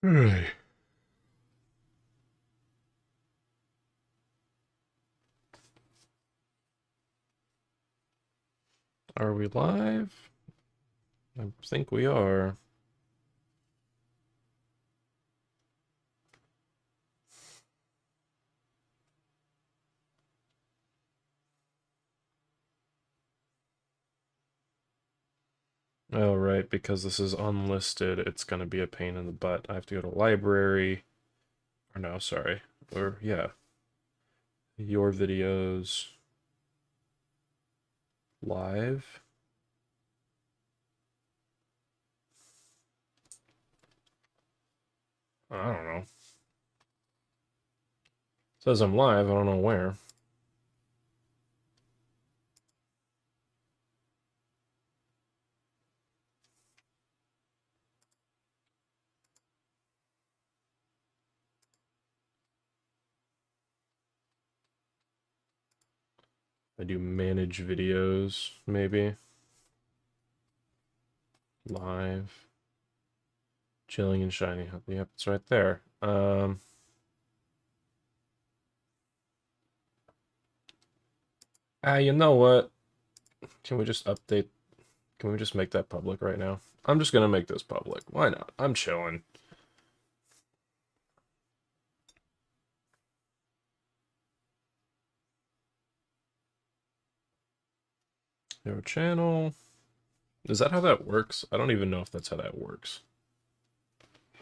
Right. Are we live? I think we are. Oh, right, because this is unlisted, it's gonna be a pain in the butt. I have to go to library. Or no, sorry. Or, yeah. Your videos live. I don't know. It says I'm live, I don't know where. I do manage videos, maybe. Live. Chilling and shiny. Yep, it's right there. You know what? Can we just update? Can we just make that public right now? I'm just gonna make this public. Why not? I'm chilling. Your channel. Is that how that works? I don't even know if that's how that works.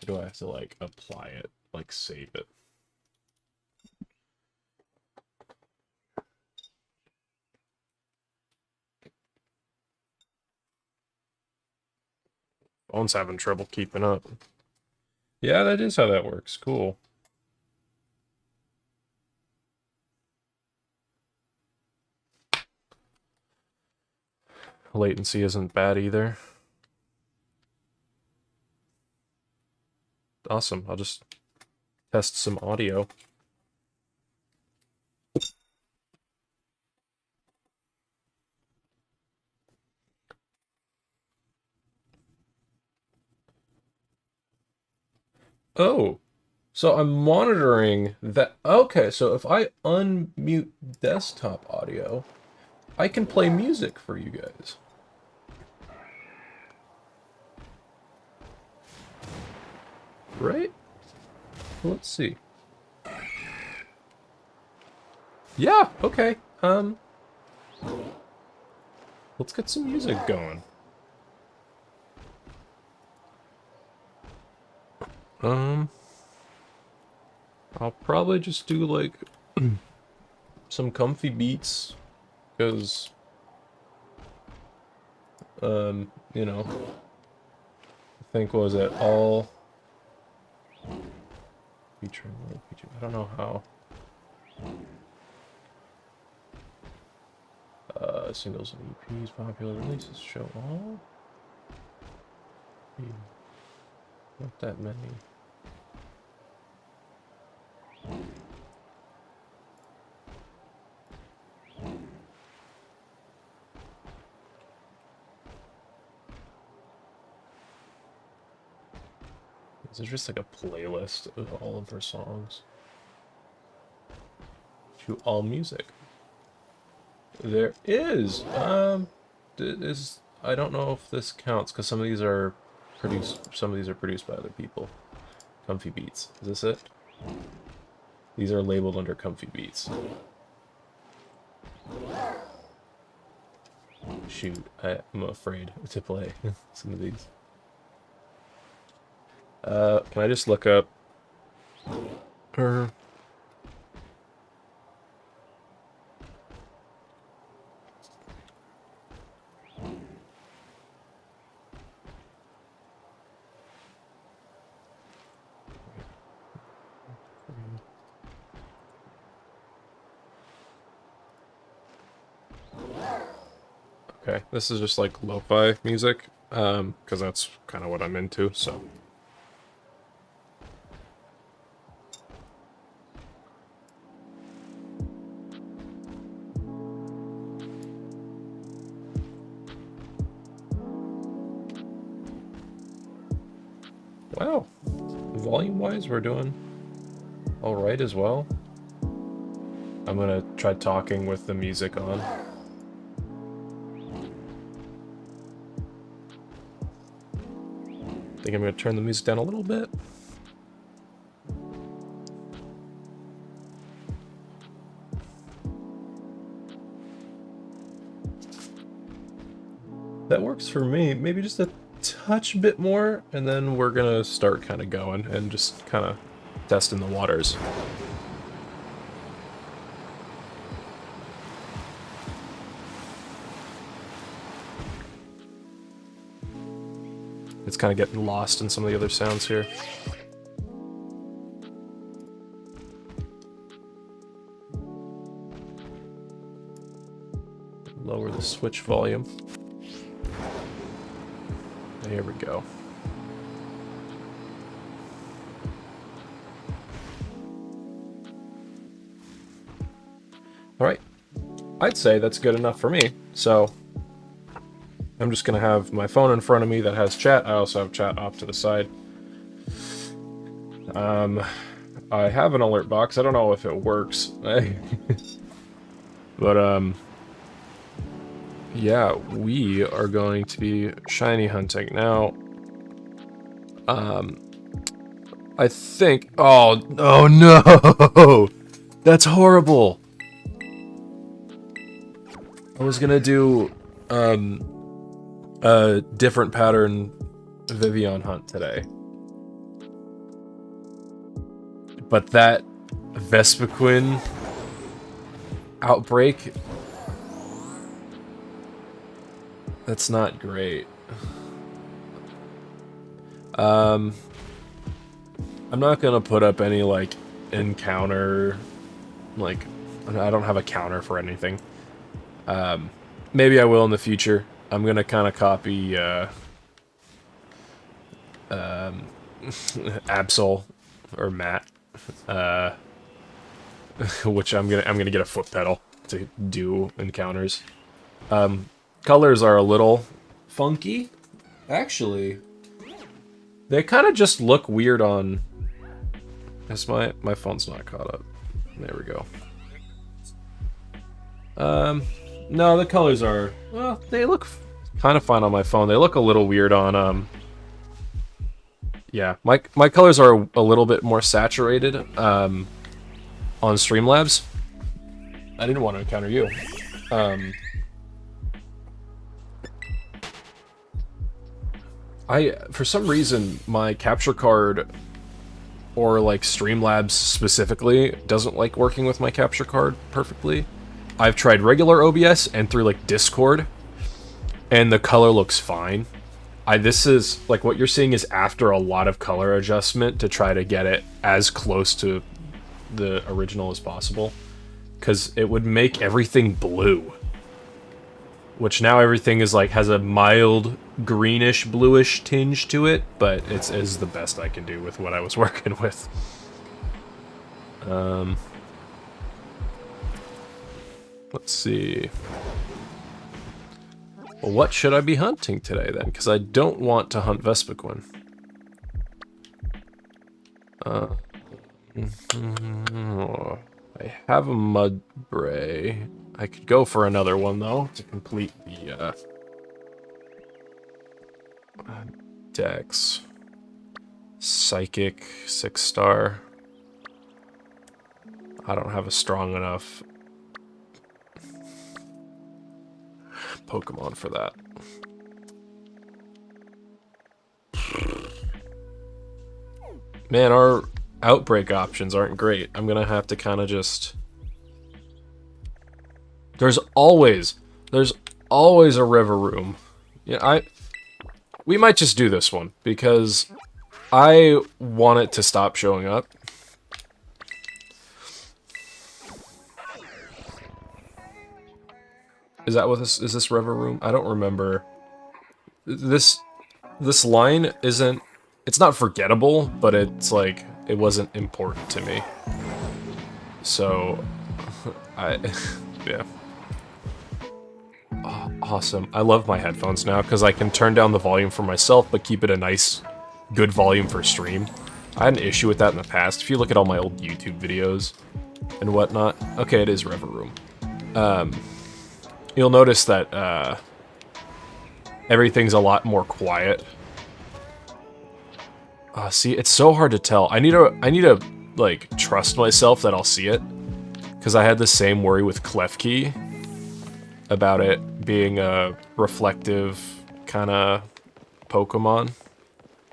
Or do I have to, like, apply it? Like, save it? Phone's having trouble keeping up. Yeah, that is how that works. Cool. Latency isn't bad either. Awesome. I'll just test some audio. Oh, so I'm monitoring that. Okay, so if I unmute desktop audio, I can play music for you guys. Right? Let's see. Yeah, okay. Let's get some music going. Um, I'll probably just do like some comfy beats, because you know, I think what was it all featuring little feature. I don't know how. Singles and EPs, popular releases show all. Not that many. Is it just like a playlist of all of her songs? To all music. There is. Is I don't know if this counts because some of these are produced. Some of these are produced by other people. Comfy Beats. Is this it? These are labeled under Comfy Beats. Shoot, I'm afraid to play some of these. Can I just look up her? Okay, this is just like lo-fi music, because that's kind of what I'm into, so. Wow, volume-wise, we're doing alright as well. I'm gonna try talking with the music on. I think I'm gonna turn the music down a little bit. That works for me. Maybe just a touch bit more, and then we're gonna start kind of going and just kind of testing the waters. It's kind of getting lost in some of the other sounds here. Lower the switch volume. There we go. Alright. I'd say that's good enough for me. So, I'm just going to have my phone in front of me that has chat. I also have chat off to the side. I have an alert box. I don't know if it works. But, yeah, we are going to be shiny hunting. Now, I think... Oh no! That's horrible! I was gonna do, a different pattern Vivian hunt today. But that Vespiquen outbreak... That's not great. I'm not gonna put up any, like, encounter, like, I don't have a counter for anything. Maybe I will in the future. I'm gonna kind of copy, Absol, or Matt, which I'm gonna get a foot pedal to do encounters. Colors are a little funky, actually. They kind of just look weird on... As my phone's not caught up. There we go. No, the colors are... Well, they look kind of fine on my phone. They look a little weird on, Yeah, my colors are a little bit more saturated, on Streamlabs. I didn't want to encounter you. For some reason, my capture card, or like Streamlabs specifically, doesn't like working with my capture card perfectly. I've tried regular OBS and through like Discord, and the color looks fine. This is, like, what you're seeing is after a lot of color adjustment to try to get it as close to the original as possible. Because it would make everything blue. Which now everything is like, has a mild greenish bluish tinge to it, but it's the best I can do with what I was working with. Let's see. Well, what should I be hunting today then? Because I don't want to hunt Vespiquen. I have a Mudbray. I could go for another one, though, to complete the, Dex. Psychic, 6-star. I don't have a strong enough Pokemon for that. Man, our outbreak options aren't great. I'm gonna have to kind of just... There's always a river room. Yeah, we might just do this one, because I want it to stop showing up. Is that what this is? This river room? I don't remember. This line isn't... It's not forgettable, but it's like, it wasn't important to me. So, yeah. Oh, awesome. I love my headphones now, because I can turn down the volume for myself, but keep it a nice, good volume for stream. I had an issue with that in the past. If you look at all my old YouTube videos and whatnot... Okay, it is Reverie Room. You'll notice that everything's a lot more quiet. See, it's so hard to tell. I need to like trust myself that I'll see it, because I had the same worry with Klefki about it being a reflective kind of Pokemon.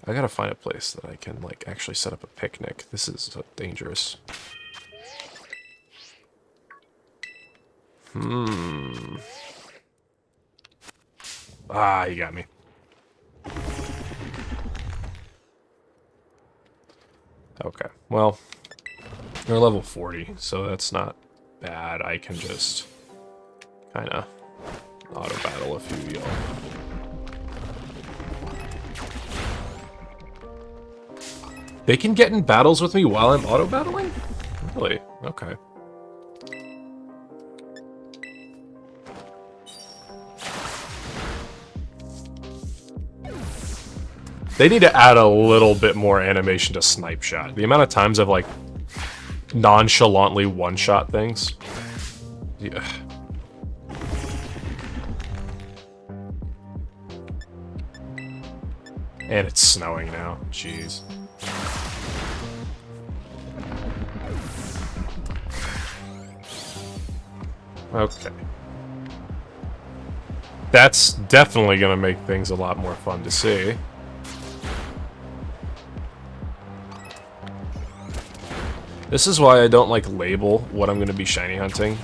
I gotta find a place that I can like actually set up a picnic. This is so dangerous. Ah, you got me. Okay, well, they're level 40, so that's not bad. I can just kind of auto-battle a few of y'all. They can get in battles with me while I'm auto-battling? Really? Okay. They need to add a little bit more animation to Snipe Shot. The amount of times I've, like, nonchalantly one-shot things. Yeah. And it's snowing now. Jeez. Okay. That's definitely gonna make things a lot more fun to see. This is why I don't like label what I'm gonna be shiny hunting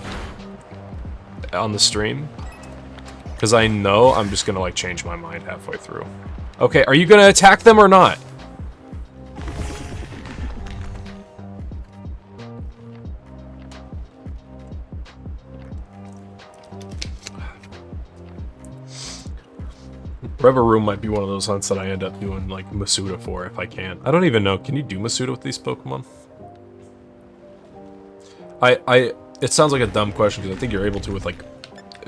on the stream. Because I know I'm just gonna like change my mind halfway through. Okay, are you gonna attack them or not? Reverie Room might be one of those hunts that I end up doing like Masuda for if I can. I don't even know. Can you do Masuda with these Pokemon? It sounds like a dumb question because I think you're able to with like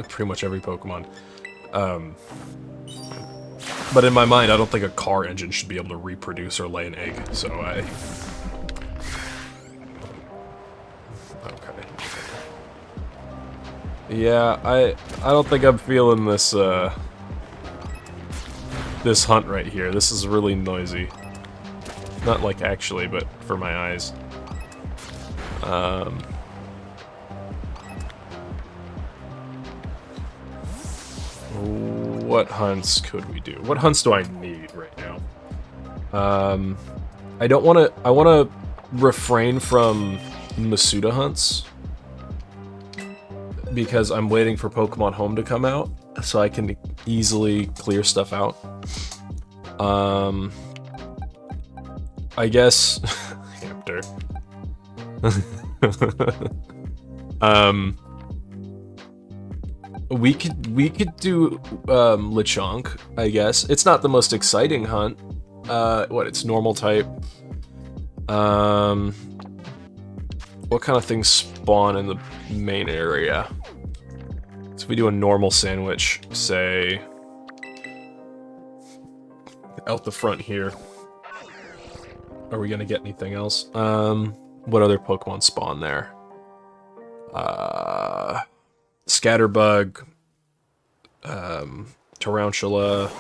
pretty much every Pokemon. But in my mind, I don't think a car engine should be able to reproduce or lay an egg. So okay. Yeah, I don't think I'm feeling this this hunt right here. This is really noisy. Not like actually, but for my eyes. What hunts could we do? What hunts do I need right now? I don't want to... I want to refrain from Masuda hunts. Because I'm waiting for Pokemon Home to come out. So I can easily clear stuff out. I guess... Hamster. We could do Lechonk, I guess. It's not the most exciting hunt. It's normal type. What kind of things spawn in the main area? So if we do a normal sandwich, say out the front here. Are we gonna get anything else? What other Pokemon spawn there? Scatterbug, Tarantula,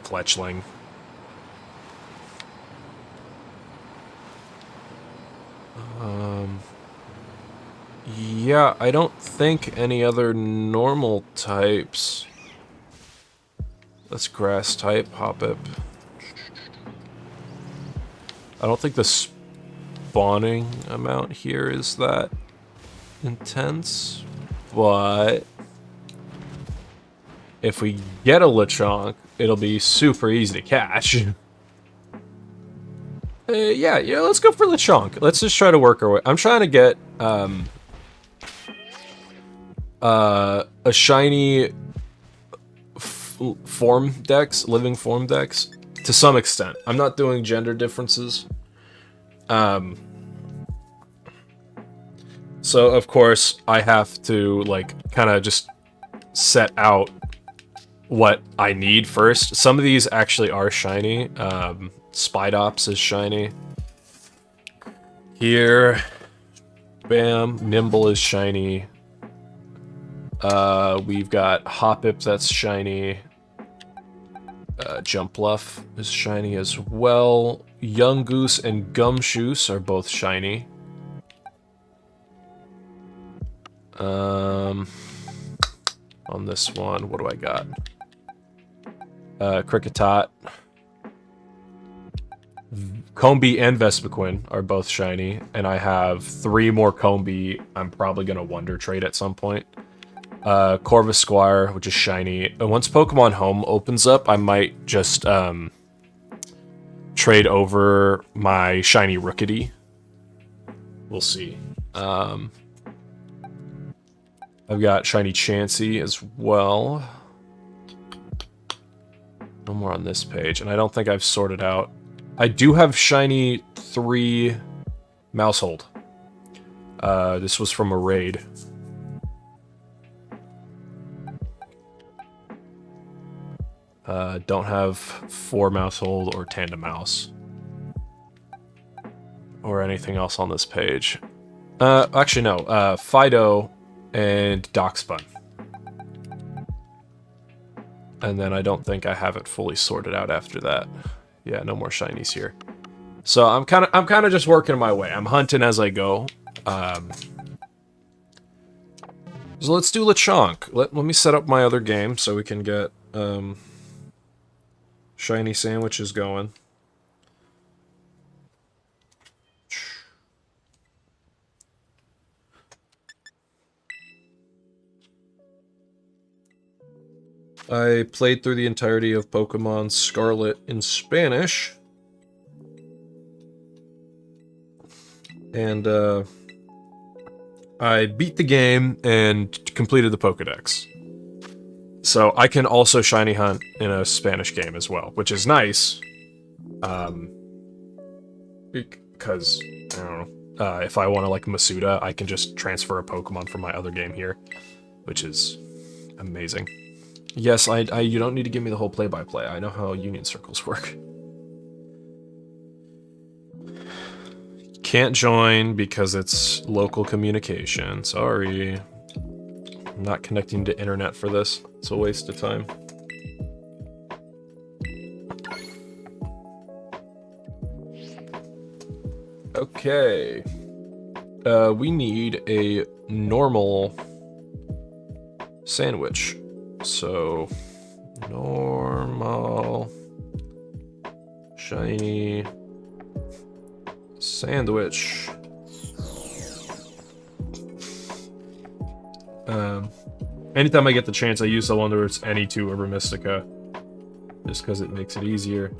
Fletchling. Yeah, I don't think any other normal types. That's grass type, Hoppip. I don't think the spawning amount here is that intense, but if we get a Lechonk, it'll be super easy to catch. Yeah, let's go for Lechonk. Let's just try to work our way. I'm trying to get a shiny form dex, living form dex, to some extent. I'm not doing gender differences. So, of course, I have to, like, kind of just set out what I need first. Some of these actually are shiny. Spidops is shiny. Here, bam, Nimble is shiny. We've got Hoppip that's shiny. Jumpluff is shiny as well. Yungoos and Gumshoos are both shiny. On this one, what do I got? Kricketot. Combee and Vespiquen are both shiny, and I have 3 more Combee I'm probably going to Wonder Trade at some point. Corvisquire, which is shiny. And once Pokemon Home opens up, I might just trade over my shiny Rookidee. We'll see. I've got shiny Chansey as well. No more on this page, and I don't think I've sorted out. I do have shiny 3 Mousehold. This was from a raid. Don't have 4 Mousehold or Tandemaus. Or anything else on this page. Actually, no. Fido and Doxbun. And then I don't think I have it fully sorted out after that. Yeah, no more shinies here. So I'm kind of just working my way. I'm hunting as I go. So let's do Lechonk. Let me set up my other game so we can get shiny sandwiches going. I played through the entirety of Pokemon Scarlet in Spanish. And, I beat the game and completed the Pokedex. So I can also shiny hunt in a Spanish game as well, which is nice. Because, I don't know, if I want to, like, Masuda, I can just transfer a Pokemon from my other game here, which is amazing. Yes, you don't need to give me the whole play-by-play. I know how union circles work. Can't join because it's local communication. Sorry. I'm not connecting to internet for this. It's a waste of time. Okay. We need a normal sandwich. So, normal, shiny, sandwich. Anytime I get the chance, I use the one where it's any 2 Urban Mystica, just because it makes it easier.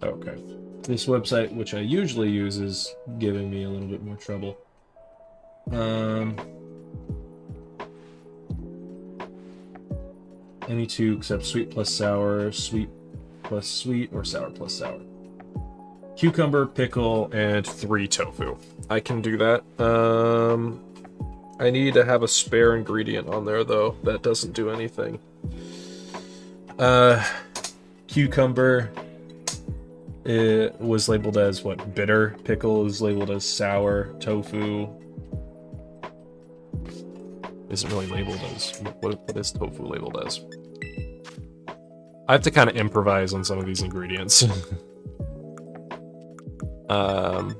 Okay. This website, which I usually use, is giving me a little bit more trouble. Any 2 except sweet plus sour, sweet plus sweet, or sour plus sour. Cucumber, pickle, and 3 tofu. I can do that. I need to have a spare ingredient on there, though. That doesn't do anything. Cucumber... It was labeled as, what, bitter? Pickle is labeled as sour. Tofu isn't really labeled as... What is tofu labeled as? I have to kind of improvise on some of these ingredients. I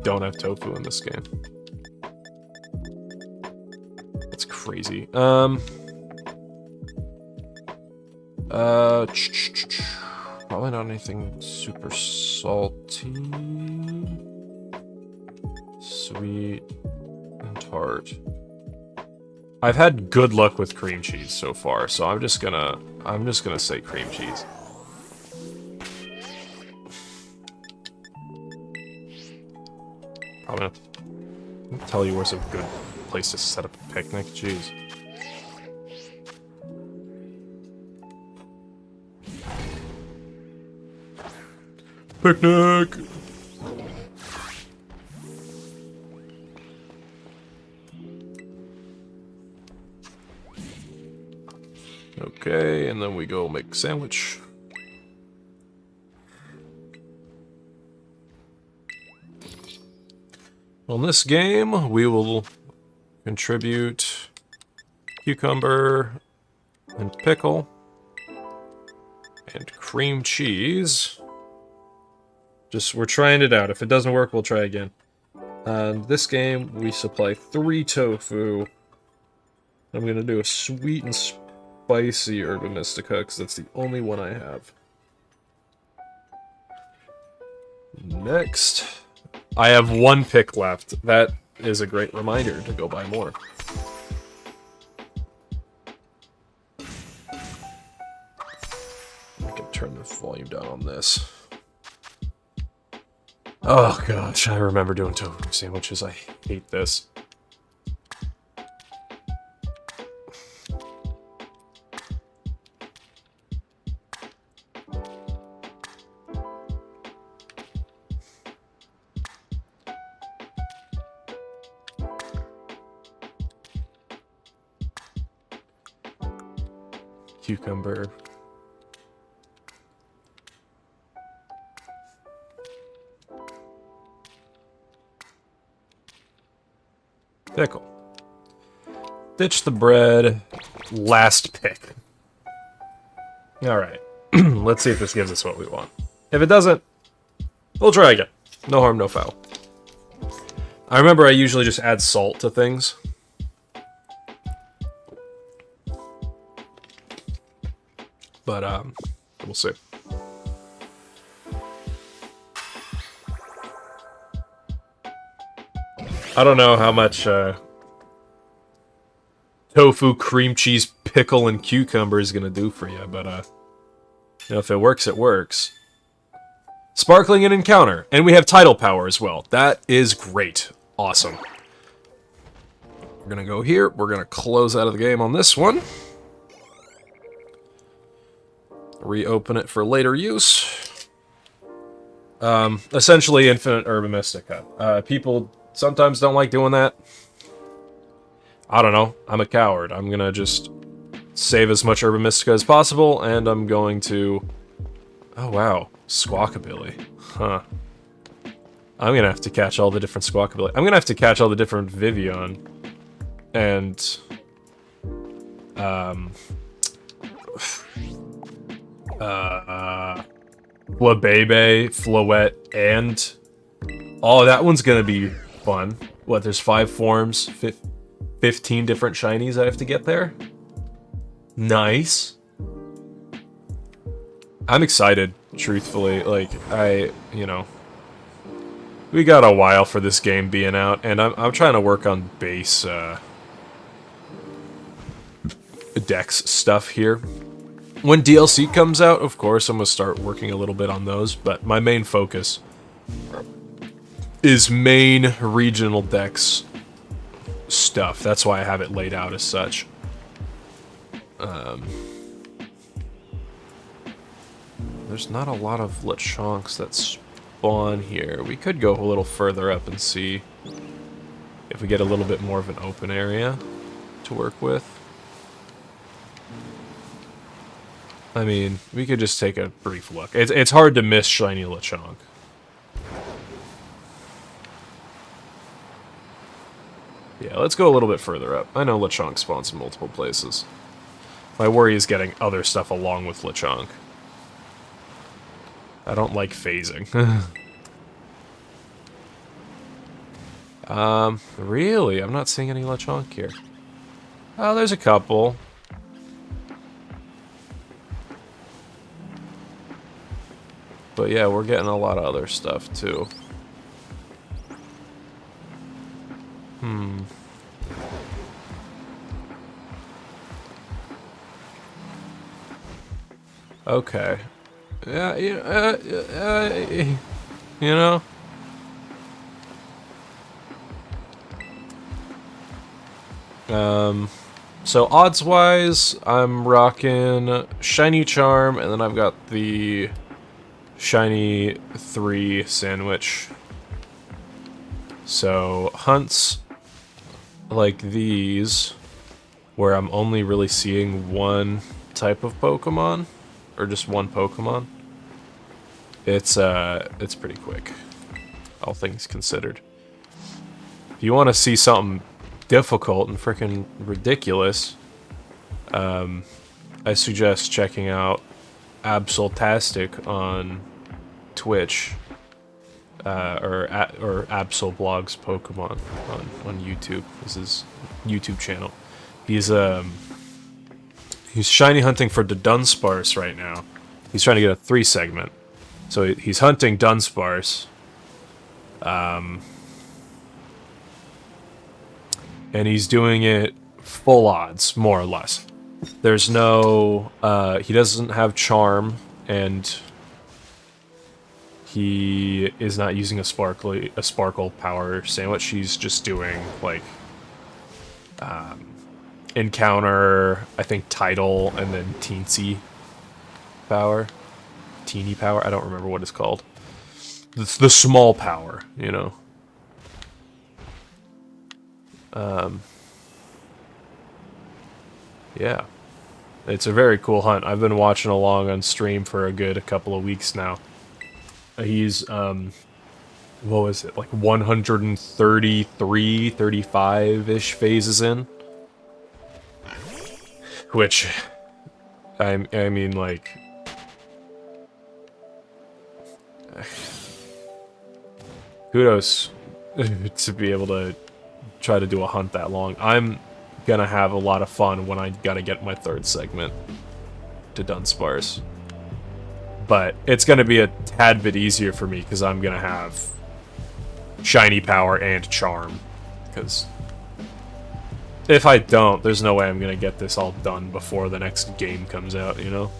don't have tofu in this game. That's crazy. Probably not anything super salty. Sweet and tart. I've had good luck with cream cheese so far, so I'm just gonna say cream cheese. I'm gonna tell you where's a good place to set up a picnic. Jeez. Picnic! Okay, and then we go make a sandwich. Well, in this game, we will contribute cucumber and pickle and cream cheese. We're trying it out. If it doesn't work, we'll try again. This game, we supply 3 tofu. I'm gonna do a sweet and spicy Herba Mystica, because that's the only one I have. Next, I have 1 pick left. That is a great reminder to go buy more. I can turn the volume down on this. Oh gosh, I remember doing tofu sandwiches. I hate this. Cucumber. Pickle. Ditch the bread. Last pick. Alright. Let's see if this gives us what we want. If it doesn't, we'll try again. No harm, no foul. I remember I usually just add salt to things. But, we'll see. I don't know how much, tofu, cream cheese, pickle, and cucumber is gonna do for you, but, you know, if it works, it works. Sparkling and Encounter. And we have title power as well. That is great. Awesome. We're gonna go here. We're gonna close out of the game on this one. Reopen it for later use. Essentially Infinite Herba Mystica. People sometimes don't like doing that. I don't know. I'm a coward. I'm gonna just save as much Herba Mystica as possible, and I'm going to... Oh, wow. Squawkabilly. Huh. I'm gonna have to catch all the different Squawkabilly. I'm gonna have to catch all the different Vivian. And... Flabebe, Floette, and... Oh, that one's gonna be fun. What, there's 5 forms, 15 different shinies I have to get there? Nice. I'm excited, truthfully. Like, you know... We got a while for this game being out, and I'm trying to work on base, Dex stuff here. When DLC comes out, of course, I'm gonna start working a little bit on those, but my main focus is main regional Dex stuff. That's why I have it laid out as such. There's not a lot of Lechonks that spawn here. We could go a little further up and see if we get a little bit more of an open area to work with. I mean, we could just take a brief look. It's hard to miss shiny Lechonk. Yeah, let's go a little bit further up. I know Lechonk spawns in multiple places. My worry is getting other stuff along with Lechonk. I don't like phasing. Really? I'm not seeing any Lechonk here. Oh, there's a couple. But yeah, we're getting a lot of other stuff, too. Okay. Yeah, you know? So odds-wise, I'm rocking Shiny Charm, and then I've got the Shiny 3 sandwich. So hunts like these, where I'm only really seeing one type of Pokemon, or just one Pokemon, it's pretty quick, all things considered. If you want to see something difficult and freaking ridiculous, I suggest checking out Absoltastic on Twitch, or Absol Blogs Pokemon on YouTube. This is YouTube channel. He's shiny hunting for the Dunsparce right now. He's trying to get a 3 segment. So he's hunting Dunsparce. And he's doing it full odds, more or less. There's no, he doesn't have charm, and he is not using a sparkle power sandwich. He's just doing, like, encounter, I think, Tidal, and then Teensy power. Teeny power, I don't remember what it's called. It's the small power, you know. Yeah. It's a very cool hunt. I've been watching along on stream for a couple of weeks now. He's, what was it, like 133, 35-ish phases in? Which, I mean, like... kudos to be able to try to do a hunt that long. I'm gonna have a lot of fun when I gotta get my 3rd segment to Dunsparce. But it's gonna be a tad bit easier for me because I'm gonna have shiny power and charm. Because if I don't, there's no way I'm gonna get this all done before the next game comes out, you know?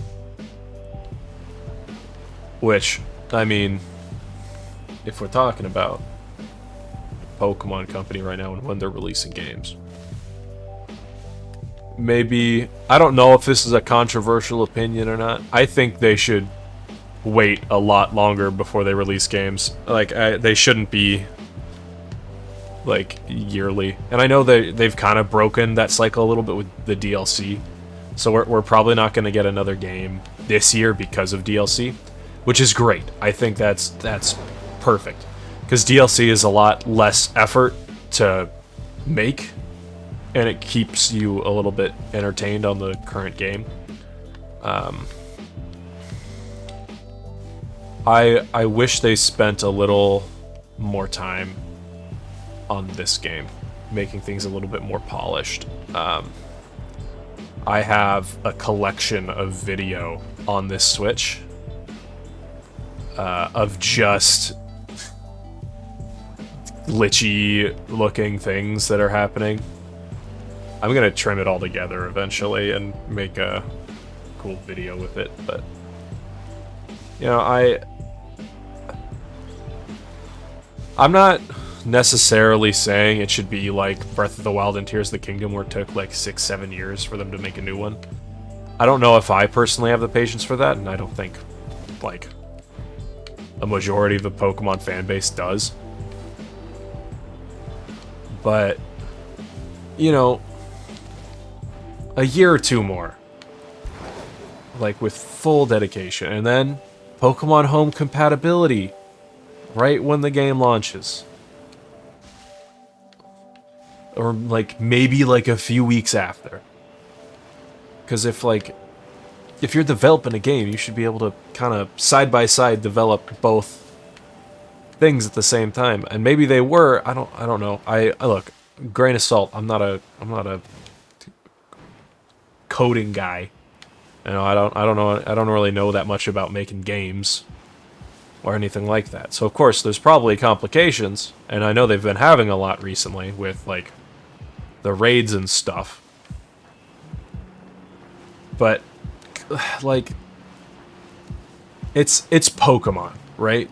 Which, I mean, if we're talking about Pokemon Company right now and when they're releasing games, maybe, I don't know if this is a controversial opinion or not, I think they should wait a lot longer before they release games. Like, they shouldn't be, like, yearly. And I know they've kind of broken that cycle a little bit with the DLC, so we're probably not going to get another game this year because of DLC, which is great. I think that's perfect, because DLC is a lot less effort to make, and it keeps you a little bit entertained on the current game. I wish they spent a little more time on this game, making things a little bit more polished. I have a collection of video on this Switch of just glitchy looking things that are happening. I'm gonna trim it all together eventually and make a cool video with it, but you know, I'm not necessarily saying it should be like Breath of the Wild and Tears of the Kingdom, where it took like 6-7 years for them to make a new one. I don't know if I personally have the patience for that, and I don't think like a majority of the Pokemon fan base does. But you know, a year or two more, like with full dedication, and then Pokemon Home compatibility right when the game launches. Or like maybe like a few weeks after. Because if you're developing a game, you should be able to kind of side by side develop both things at the same time. And maybe they were, I don't know. I look, grain of salt, I'm not a coding guy. You know, I don't really know that much about making games or anything like that. So of course there's probably complications, and I know they've been having a lot recently with like the raids and stuff. But like it's Pokemon, right?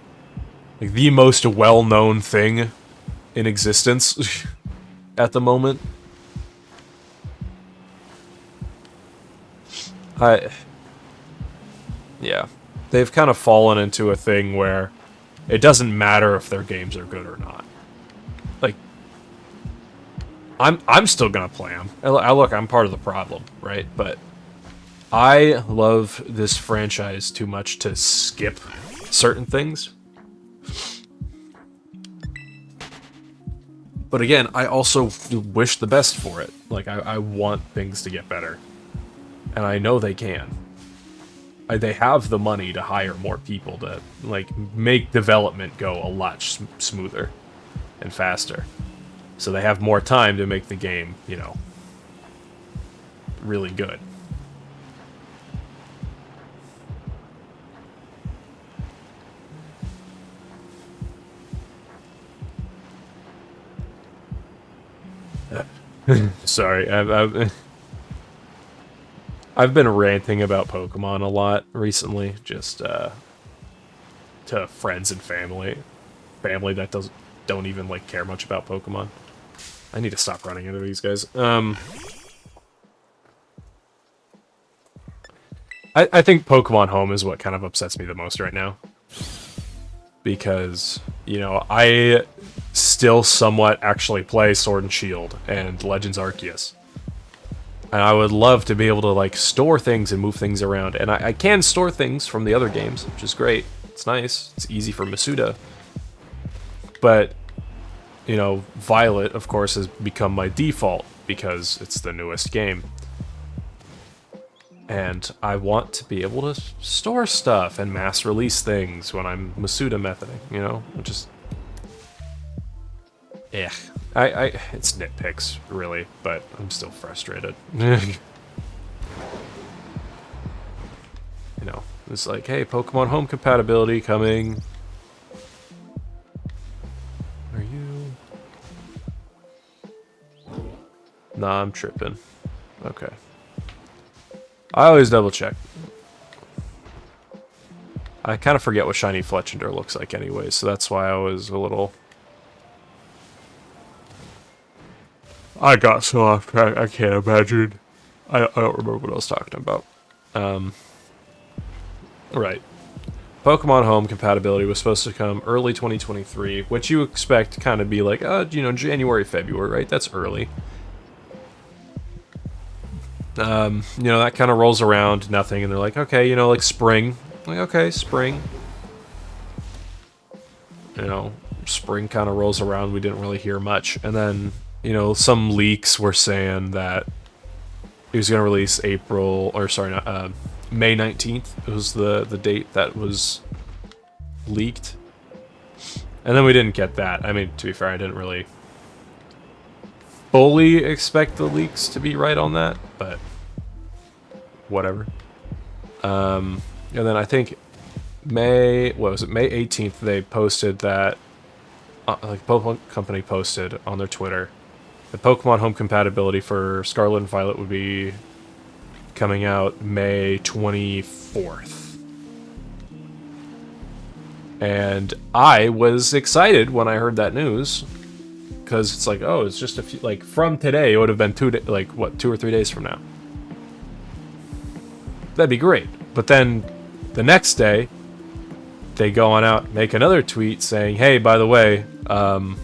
Like the most well-known thing in existence at the moment. Yeah. They've kind of fallen into a thing where it doesn't matter if their games are good or not. Like, I'm still gonna play them. Look, I'm part of the problem, right? But I love this franchise too much to skip certain things. But again, I also wish the best for it. Like, I want things to get better. And I know they can. They have the money to hire more people to, like, make development go a lot smoother and faster. So they have more time to make the game, you know, really good. Sorry, I've been ranting about Pokemon a lot recently, just to friends and family that don't even like care much about Pokemon. I need to stop running into these guys. I think Pokemon Home is what kind of upsets me the most right now. Because, you know, I still somewhat actually play Sword and Shield and Legends Arceus. And I would love to be able to, like, store things and move things around. And I can store things from the other games, which is great. It's nice. It's easy for Masuda. But, you know, Violet, of course, has become my default because it's the newest game. And I want to be able to store stuff and mass release things when I'm Masuda methoding, you know? Just... yeah. It's nitpicks, really, but I'm still frustrated. You know, it's like, hey, Pokemon Home compatibility coming. Are you... nah, I'm tripping. Okay. I always double check. I kind of forget what Shiny Fletchinder looks like anyway, so that's why I was a little... I got so off track, I can't imagine. I don't remember what I was talking about. Right. Pokemon Home compatibility was supposed to come early 2023, which you expect to kind of be like, you know, January, February, right? That's early. You know, that kind of rolls around, nothing, and they're like, okay, you know, like spring. Like, okay, spring. You know, spring kind of rolls around, we didn't really hear much. And then, you know, some leaks were saying that he was going to release May 19th was the date that was leaked. And then we didn't get that. I mean, to be fair, I didn't really fully expect the leaks to be right on that, but whatever. And then I think May 18th, they posted that, like, Pokemon Company posted on their Twitter that Pokemon Home compatibility for Scarlet and Violet would be coming out May 24th. And I was excited when I heard that news, because it's like, oh, it's just a few, like, from today, it would have been 2 or 3 days from now. That'd be great. But then the next day, they go on out, make another tweet saying, hey, by the way, no.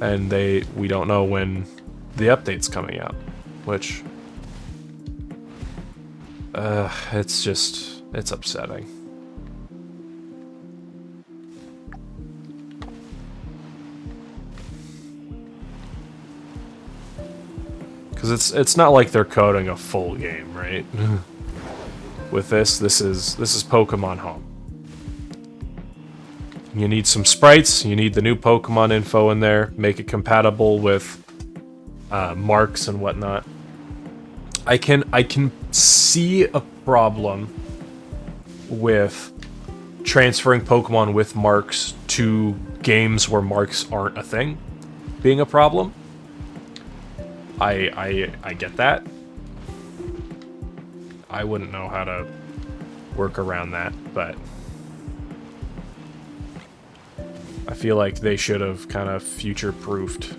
And we don't know when the update's coming out, which, it's upsetting. Because it's not like they're coding a full game, right? With this is Pokemon Home. You need some sprites, you need the new Pokemon info in there, make it compatible with marks and whatnot. I can see a problem with transferring Pokemon with marks to games where marks aren't a thing being a problem. I get that. I wouldn't know how to work around that, but I feel like they should have kind of future-proofed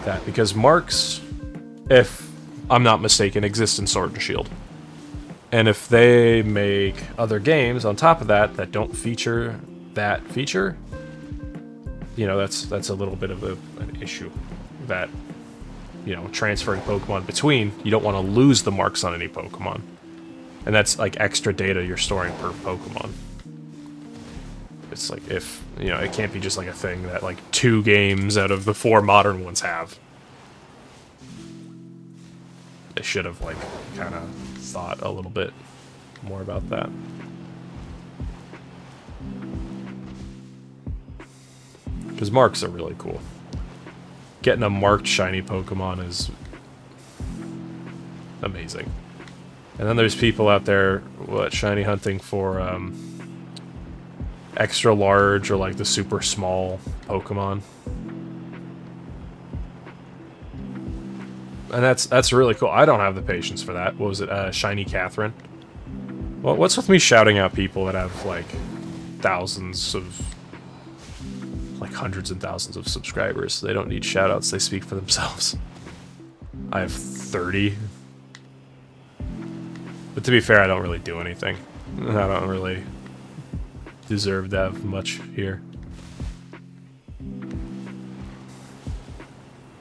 that, because marks, if I'm not mistaken, exist in Sword and Shield. And if they make other games on top of that that don't feature that feature, you know, that's a little bit of an issue. That, you know, transferring Pokemon between, you don't want to lose the marks on any Pokemon. And that's like extra data you're storing per Pokemon. It's like, if, you know, it can't be just like a thing that like 2 games out of the 4 modern ones have. They should have like kind of thought a little bit more about that. Because marks are really cool. Getting a marked shiny Pokemon is amazing. And then there's people out there, shiny hunting for extra large or like the super small Pokemon. And that's really cool. I don't have the patience for that. What was it? Shiny Catherine? Well, what's with me shouting out people that have like thousands of, like hundreds and thousands of subscribers? They don't need shoutouts. They speak for themselves. I have 30. But to be fair, I don't really do anything. I don't really deserve to have much here.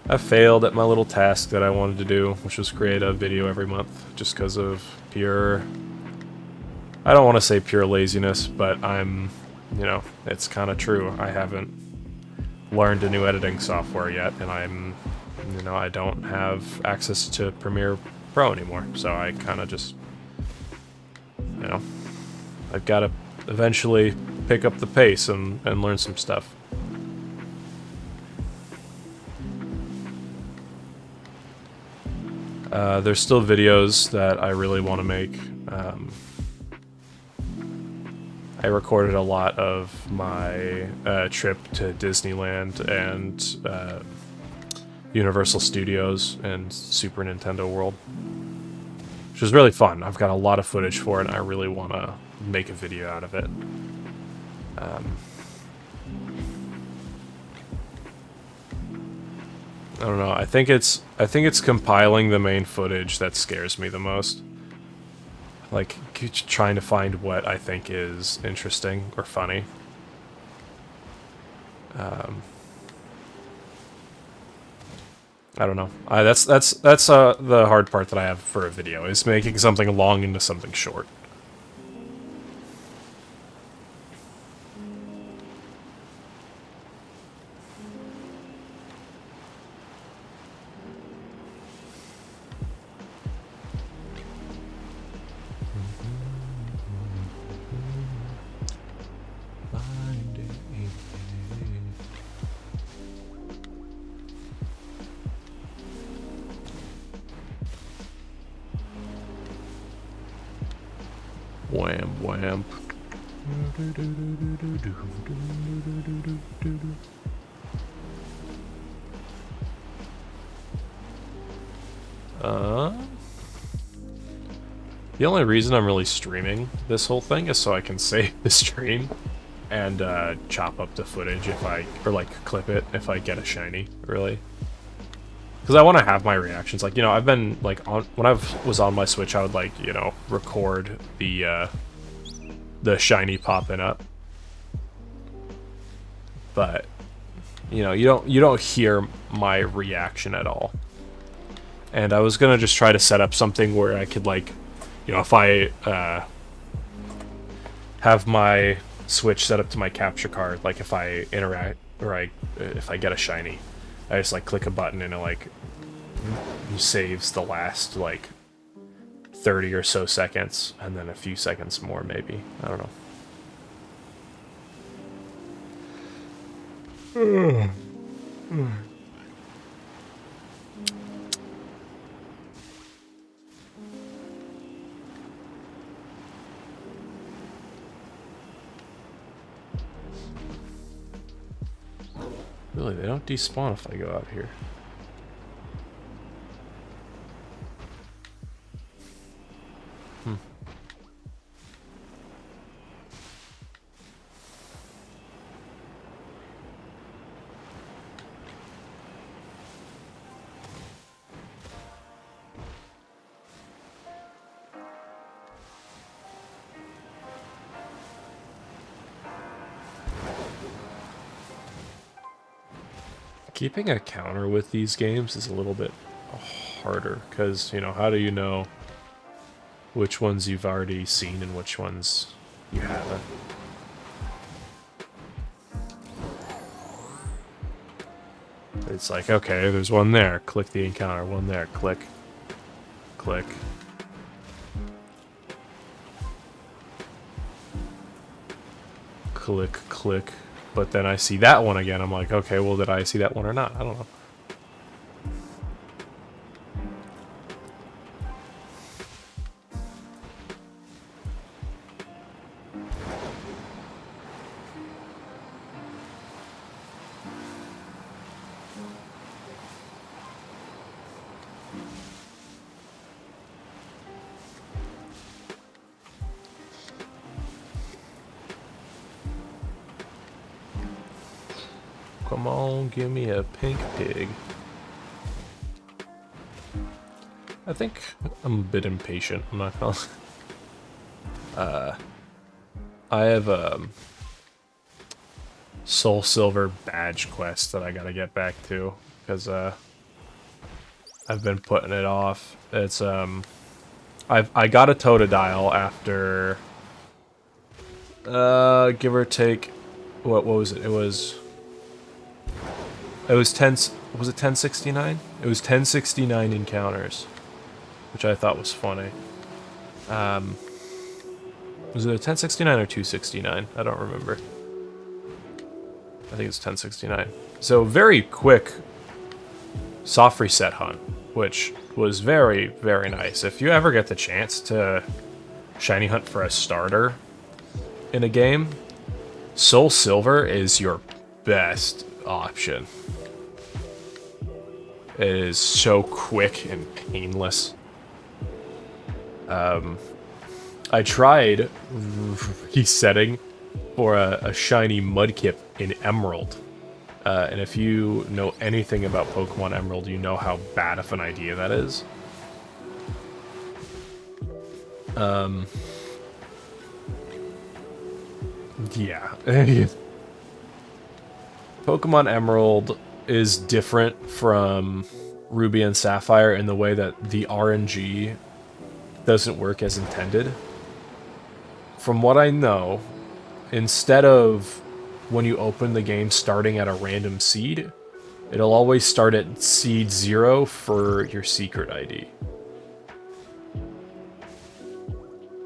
I failed at my little task that I wanted to do, which was create a video every month, just because of pure... I don't want to say pure laziness, but I'm, you know, it's kind of true. I haven't learned a new editing software yet, and I'm, you know, I don't have access to Premiere Pro anymore, so I kind of just, you know, I've got to eventually pick up the pace and learn some stuff. There's still videos that I really want to make. I recorded a lot of my trip to Disneyland and Universal Studios and Super Nintendo World, which was really fun. I've got a lot of footage for it, and I really want to make a video out of it. I don't know. I think it's compiling the main footage that scares me the most. Like, trying to find what I think is interesting or funny. I don't know. That's the hard part that I have for a video, is making something long into something short. Wham wham. The only reason I'm really streaming this whole thing is so I can save the stream and chop up the footage if or like clip it if I get a shiny, really. Because I want to have my reactions. Like, you know, I've been, like, when I was on my Switch, I would, like, you know, record the shiny popping up. But, you know, you don't hear my reaction at all. And I was gonna just try to set up something where I could, like, you know, if I have my Switch set up to my capture card, like, if I interact, or if I get a shiny, I just, like, click a button and it, like, saves the last, like, 30 or so seconds, and then a few seconds more, maybe. I don't know. Really, they don't despawn if I go out here. Keeping a counter with these games is a little bit harder, because, you know, how do you know which ones you've already seen and which ones you haven't? It's like, okay, there's one there, click the encounter, one there, click, click. Click, click. But then I see that one again, I'm like, okay, well, did I see that one or not? I don't know. Come on, give me a pink pig. I think I'm a bit impatient, I'm not gonna I have Soul Silver badge quest that I gotta get back to, because I've been putting it off. It's I got a Totodile after give or take, what was it? It was 10, was it 1069? It was 1069 encounters, which I thought was funny. Was it a 1069 or 269? I don't remember. I think it's 1069. So very quick soft reset hunt, which was very, very nice. If you ever get the chance to shiny hunt for a starter in a game, Soul Silver is your best option. It is so quick and painless. I tried resetting for a shiny Mudkip in Emerald. And if you know anything about Pokemon Emerald, you know how bad of an idea that is. Yeah. Pokemon Emerald is different from Ruby and Sapphire in the way that the RNG doesn't work as intended. From what I know, instead of when you open the game starting at a random seed, it'll always start at seed 0 for your secret ID.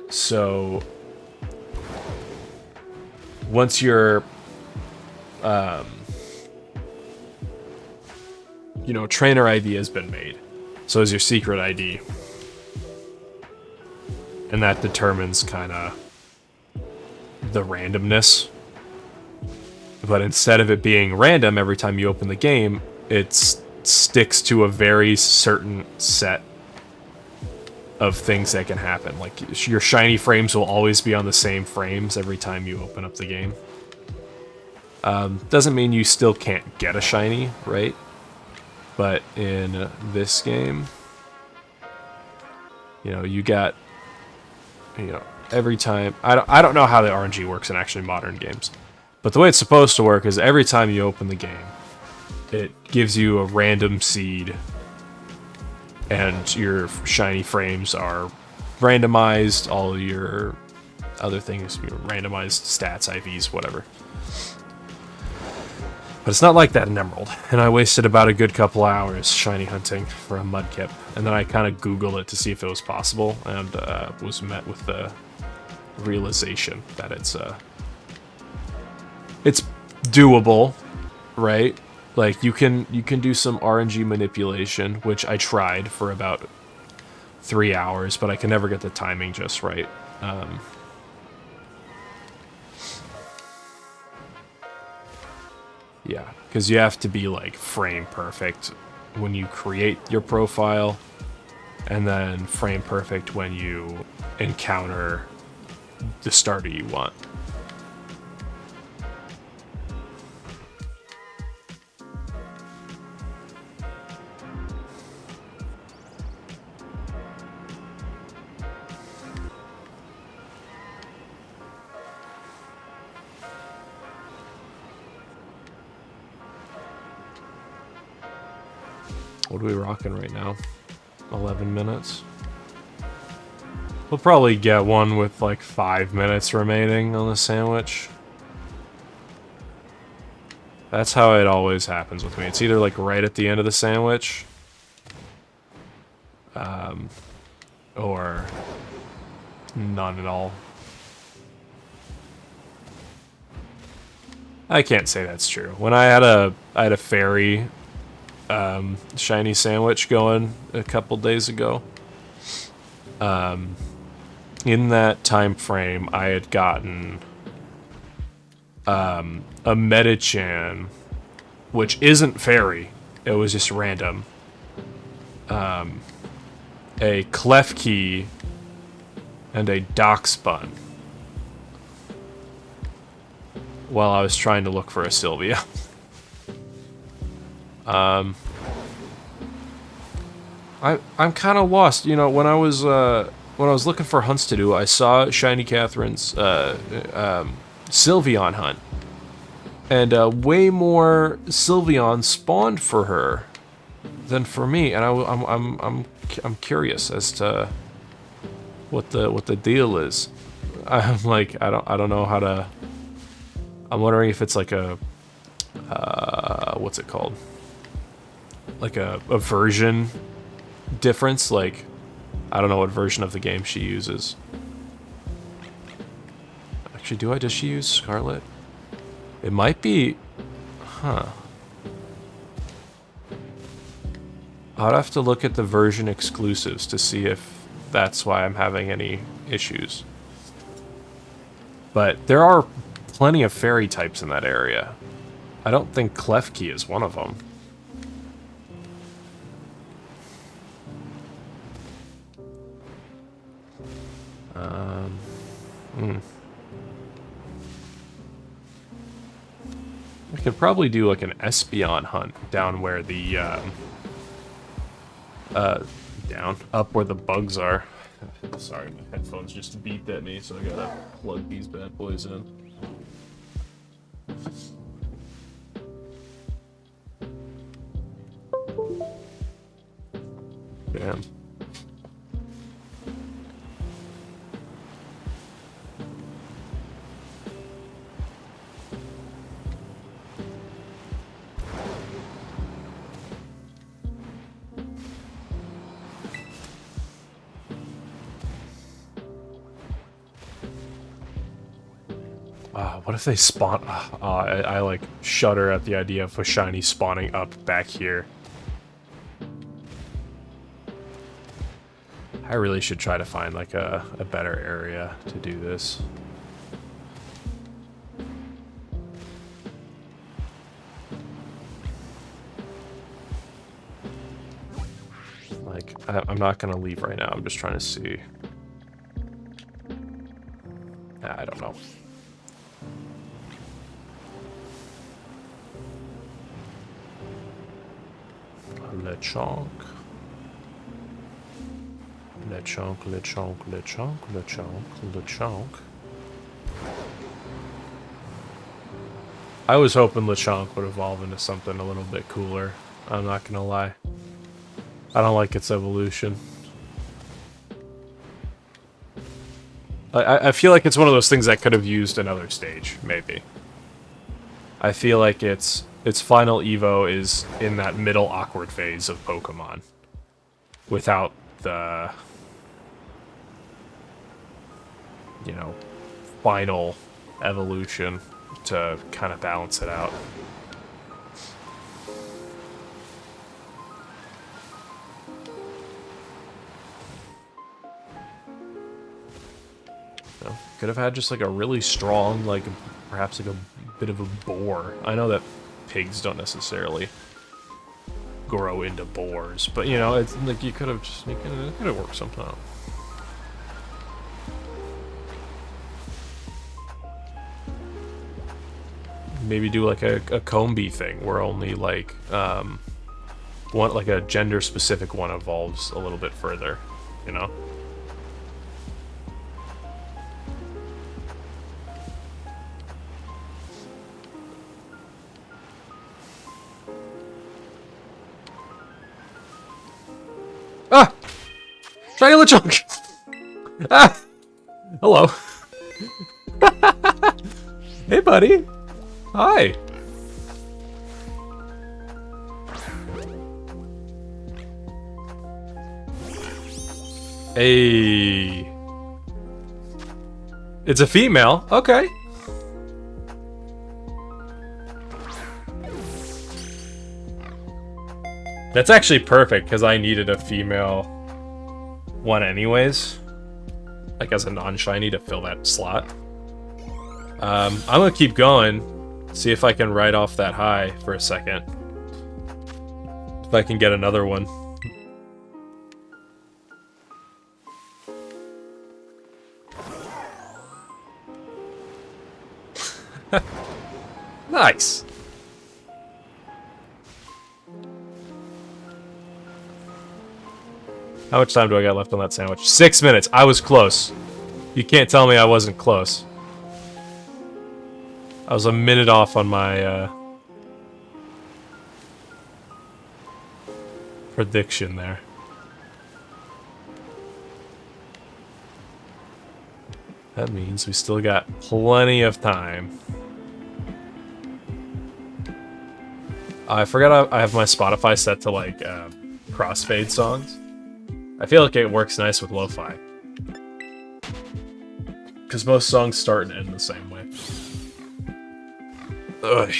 So once your you know, trainer ID has been made, so is your secret ID, and that determines kind of the randomness. But instead of it being random every time you open the game, it sticks to a very certain set of things that can happen. Like, your shiny frames will always be on the same frames every time you open up the game. Doesn't mean you still can't get a shiny, right? But in this game, you know, you got, you know, every time... I don't know how the RNG works in actually modern games. But the way it's supposed to work is every time you open the game, it gives you a random seed, and your shiny frames are randomized, all of your other things, your randomized stats, IVs, whatever. But it's not like that in Emerald, and I wasted about a good couple hours shiny hunting for a Mudkip, and then I kind of Googled it to see if it was possible, and was met with the realization that it's doable, right? Like, you can do some RNG manipulation, which I tried for about 3 hours, but I can never get the timing just right. Yeah, because you have to be, like, frame perfect when you create your profile, and then frame perfect when you encounter the starter you want. What are we rocking right now? 11 minutes. We'll probably get one with like 5 minutes remaining on the sandwich. That's how it always happens with me. It's either like right at the end of the sandwich, or none at all. I can't say that's true. When I had a fairy shiny sandwich going a couple days ago, in that time frame, I had gotten a Metachan, which isn't fairy. It was just random. A Klefki, and a Darkspun. While I was trying to look for a Sylvia. I'm kind of lost. You know, when I was looking for hunts to do, I saw Shiny Catherine's Sylveon hunt, and way more Sylveon spawned for her than for me, and I'm curious as to what the deal is. I'm like, I don't know how to. I'm wondering if it's like a what's it called? Like a version difference. Like, I don't know what version of the game she uses. Actually, does she use Scarlet? It might be, huh. I'd have to look at the version exclusives to see if that's why I'm having any issues. But there are plenty of fairy types in that area. I don't think Klefki is one of them. I could probably do like an Espeon hunt down where the up where the bugs are. Sorry, my headphones just beeped at me, so I gotta plug these bad boys in. Damn. What if they spawn? I like shudder at the idea of a shiny spawning up back here. I really should try to find like a better area to do this. Like, I'm not gonna leave right now. I'm just trying to see. I don't know. Lechonk. Lechonk, Lechonk, Lechonk, Lechonk, Lechonk. I was hoping Lechonk would evolve into something a little bit cooler. I'm not gonna lie. I don't like its evolution. I feel like it's one of those things that could have used another stage, maybe. I feel like its final Evo is in that middle awkward phase of Pokemon. Without the, you know, final evolution to kind of balance it out. You know, could have had just like a really strong, like perhaps like a bit of a boar. I know that pigs don't necessarily grow into boars, but you know, it's like you could have just it could have worked something out. Maybe do like a Combee thing where only like one, like a gender specific one evolves a little bit further, you know? Shiny Lechonk! Ah! Hello. Hey, buddy. Hi. Hey. It's a female. Okay. That's actually perfect, because I needed a female one anyways. Like, as a non-shiny to fill that slot. I'm gonna keep going. See if I can ride off that high for a second. If I can get another one. Nice. How much time do I got left on that sandwich? 6 minutes. I was close. You can't tell me I wasn't close. I was a minute off on my prediction there. That means we still got plenty of time. I forgot I have my Spotify set to like crossfade songs. I feel like it works nice with lo-fi. Because most songs start and end the same way. Ugh.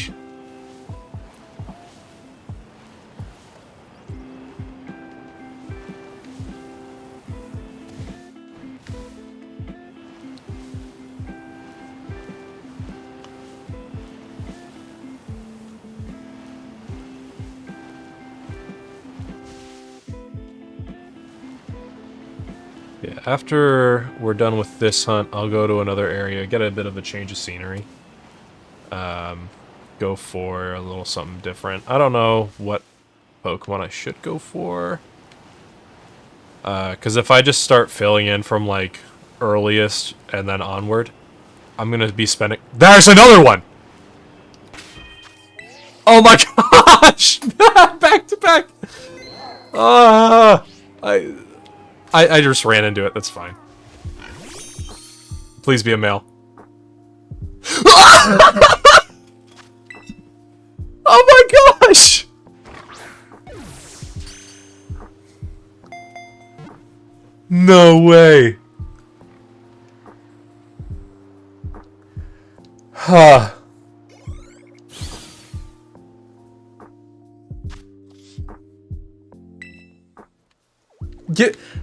Yeah, after we're done with this hunt, I'll go to another area, get a bit of a change of scenery. Go for a little something different. I don't know what Pokemon I should go for. Because if I just start filling in from, like, earliest and then onward, I'm gonna be spending... There's another one! Oh my gosh! Back to back! I just ran into it, that's fine. Please be a male. Oh my gosh! No way. Huh.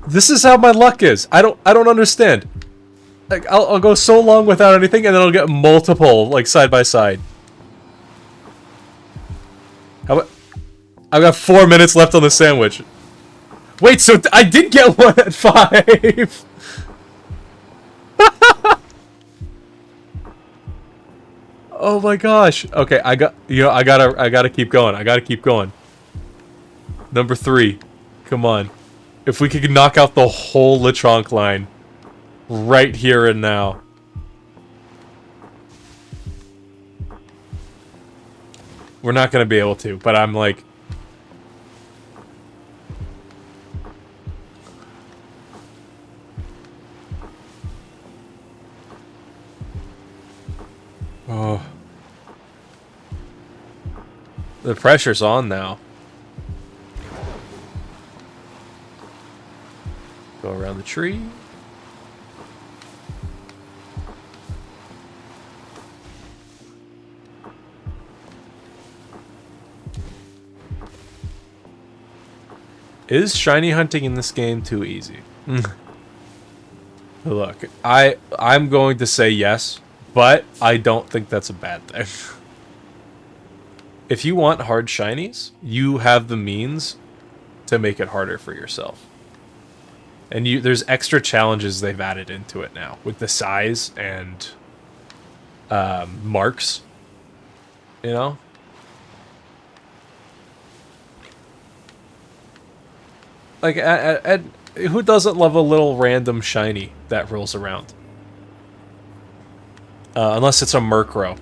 This is how my luck is. I don't understand. Like I'll go so long without anything and then I'll get multiple like side by side. I've got 4 minutes left on the sandwich. Wait, so I did get one at 5. Oh my gosh. Okay, I gotta keep going. I gotta keep going. Number 3. Come on. If we could knock out the whole Lechonk line right here and now. We're not gonna be able to, but I'm like... Oh. The pressure's on now. Go around the tree. Is shiny hunting in this game too easy? Look, I'm going to say yes, but I don't think that's a bad thing. If you want hard shinies, you have the means to make it harder for yourself. And there's extra challenges they've added into it now with the size and marks. You know? Like, who doesn't love a little random shiny that rolls around? Unless it's a Murkrow.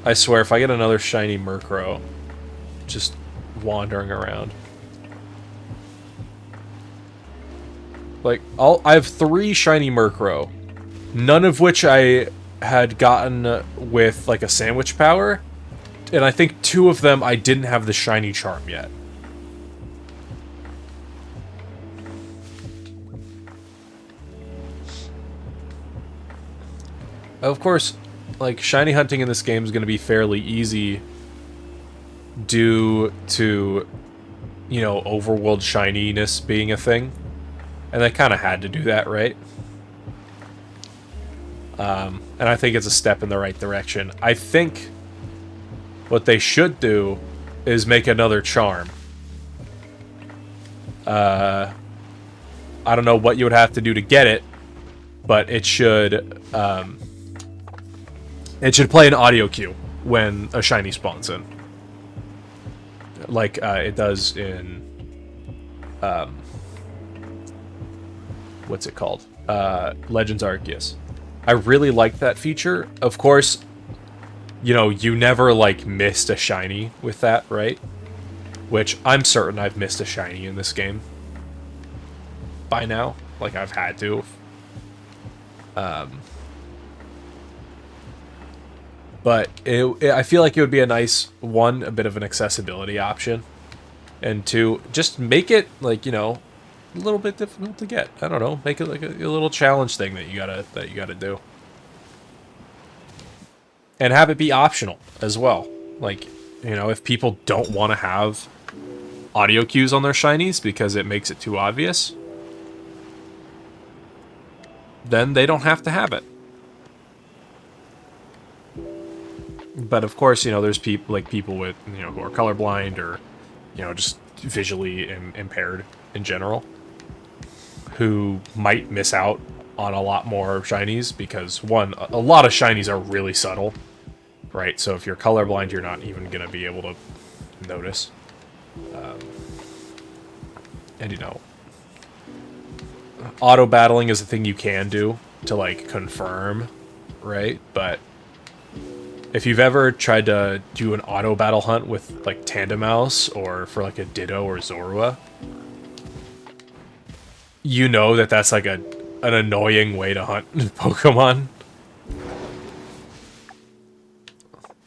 I swear, if I get another shiny Murkrow just wandering around. Like, I have 3 shiny Murkrow, none of which I had gotten with, like, a sandwich power, and I think 2 of them I didn't have the shiny charm yet. Of course, like, shiny hunting in this game is going to be fairly easy due to, you know, overworld shininess being a thing. And they kind of had to do that, right? And I think it's a step in the right direction. I think what they should do is make another charm. I don't know what you would have to do to get it, but it should play an audio cue when a shiny spawns in. Like it does in what's it called? Legends Arceus. I really like that feature. Of course, you know, you never, like, missed a shiny with that, right? Which I'm certain I've missed a shiny in this game by now. Like, I've had to. But I feel like it would be a nice, 1, a bit of an accessibility option, and 2, just make it, like, you know, a little bit difficult to get. I don't know, make it like a little challenge thing that you gotta do, and have it be optional as well. Like, you know, if people don't want to have audio cues on their shinies because it makes it too obvious, then they don't have to have it. But of course, you know, there's people with, you know, who are colorblind or, you know, just visually impaired in general, who might miss out on a lot more shinies because, 1, a lot of shinies are really subtle, right? So if you're colorblind, you're not even going to be able to notice. And, you know, auto battling is a thing you can do to, like, confirm, right? But if you've ever tried to do an auto battle hunt with, like, Tandemaus or for, like, a Ditto or Zorua, you know that that's, like, an annoying way to hunt Pokemon.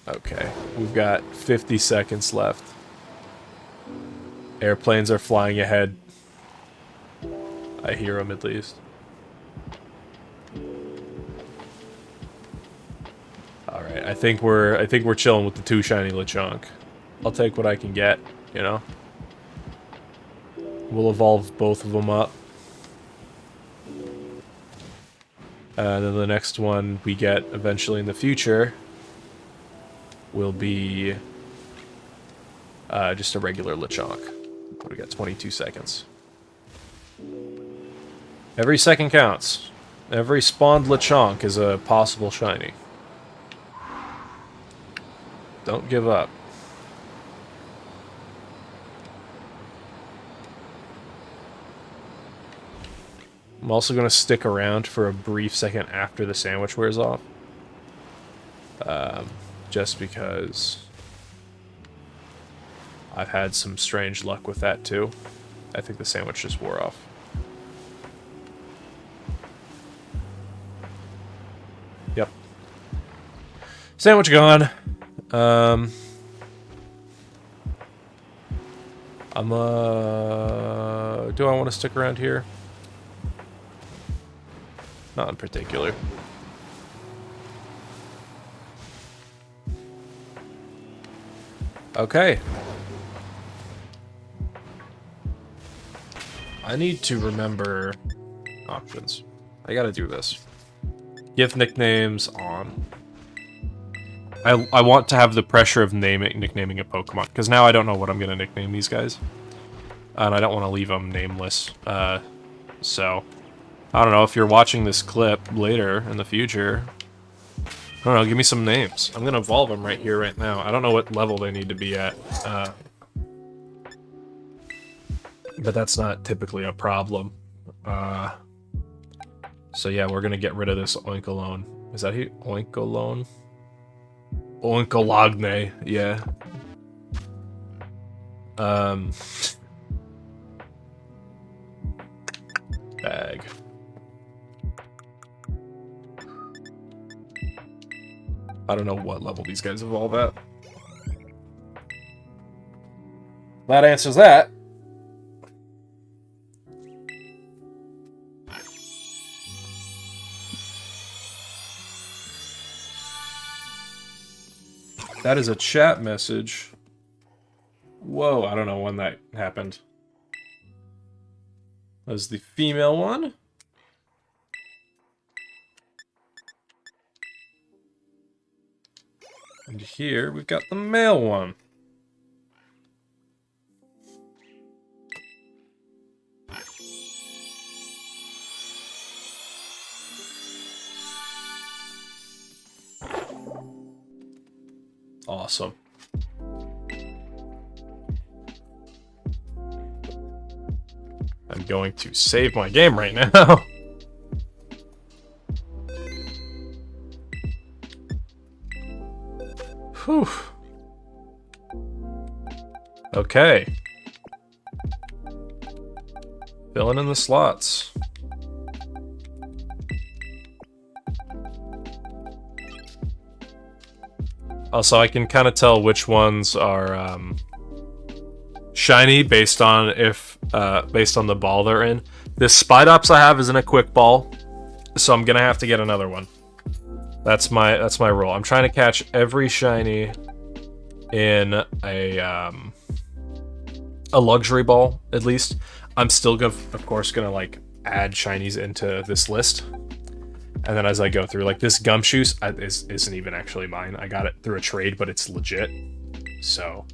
Okay, we've got 50 seconds left. Airplanes are flying ahead. I hear them, at least. Alright, I think we're chilling with the 2 shiny Lechonk. I'll take what I can get, you know? We'll evolve both of them up. And then the next one we get eventually in the future will be just a regular Lechonk. We got 22 seconds. Every second counts. Every spawned Lechonk is a possible shiny. Don't give up. I'm also going to stick around for a brief second after the sandwich wears off. Just because I've had some strange luck with that too. I think the sandwich just wore off. Yep. Sandwich gone. Do I want to stick around here? Not in particular. Okay. I need to remember options. I gotta do this. Give nicknames on. I want to have the pressure of nicknaming a Pokemon, because now I don't know what I'm gonna nickname these guys. And I don't want to leave them nameless. So, I don't know, if you're watching this clip later in the future, I don't know, give me some names. I'm gonna evolve them right here, right now. I don't know what level they need to be at. But that's not typically a problem. So yeah, we're gonna get rid of this Oinkologne. Is that he? Oinkologne? Oinkologne, yeah. egg. I don't know what level these guys evolve at. That answers that. That is a chat message. Whoa, I don't know when that happened. That was the female one. And here we've got the male one. Awesome. I'm going to save my game right now. Whew. Okay. Filling in the slots. Also, I can kind of tell which ones are shiny based on the ball they're in. This Spidops I have isn't a quick ball, so I'm gonna have to get another one. That's my rule. I'm trying to catch every shiny in a luxury ball at least. I'm still of course gonna like add shinies into this list. And then as I go through, like this Gumshoos isn't even actually mine. I got it through a trade, but it's legit. So.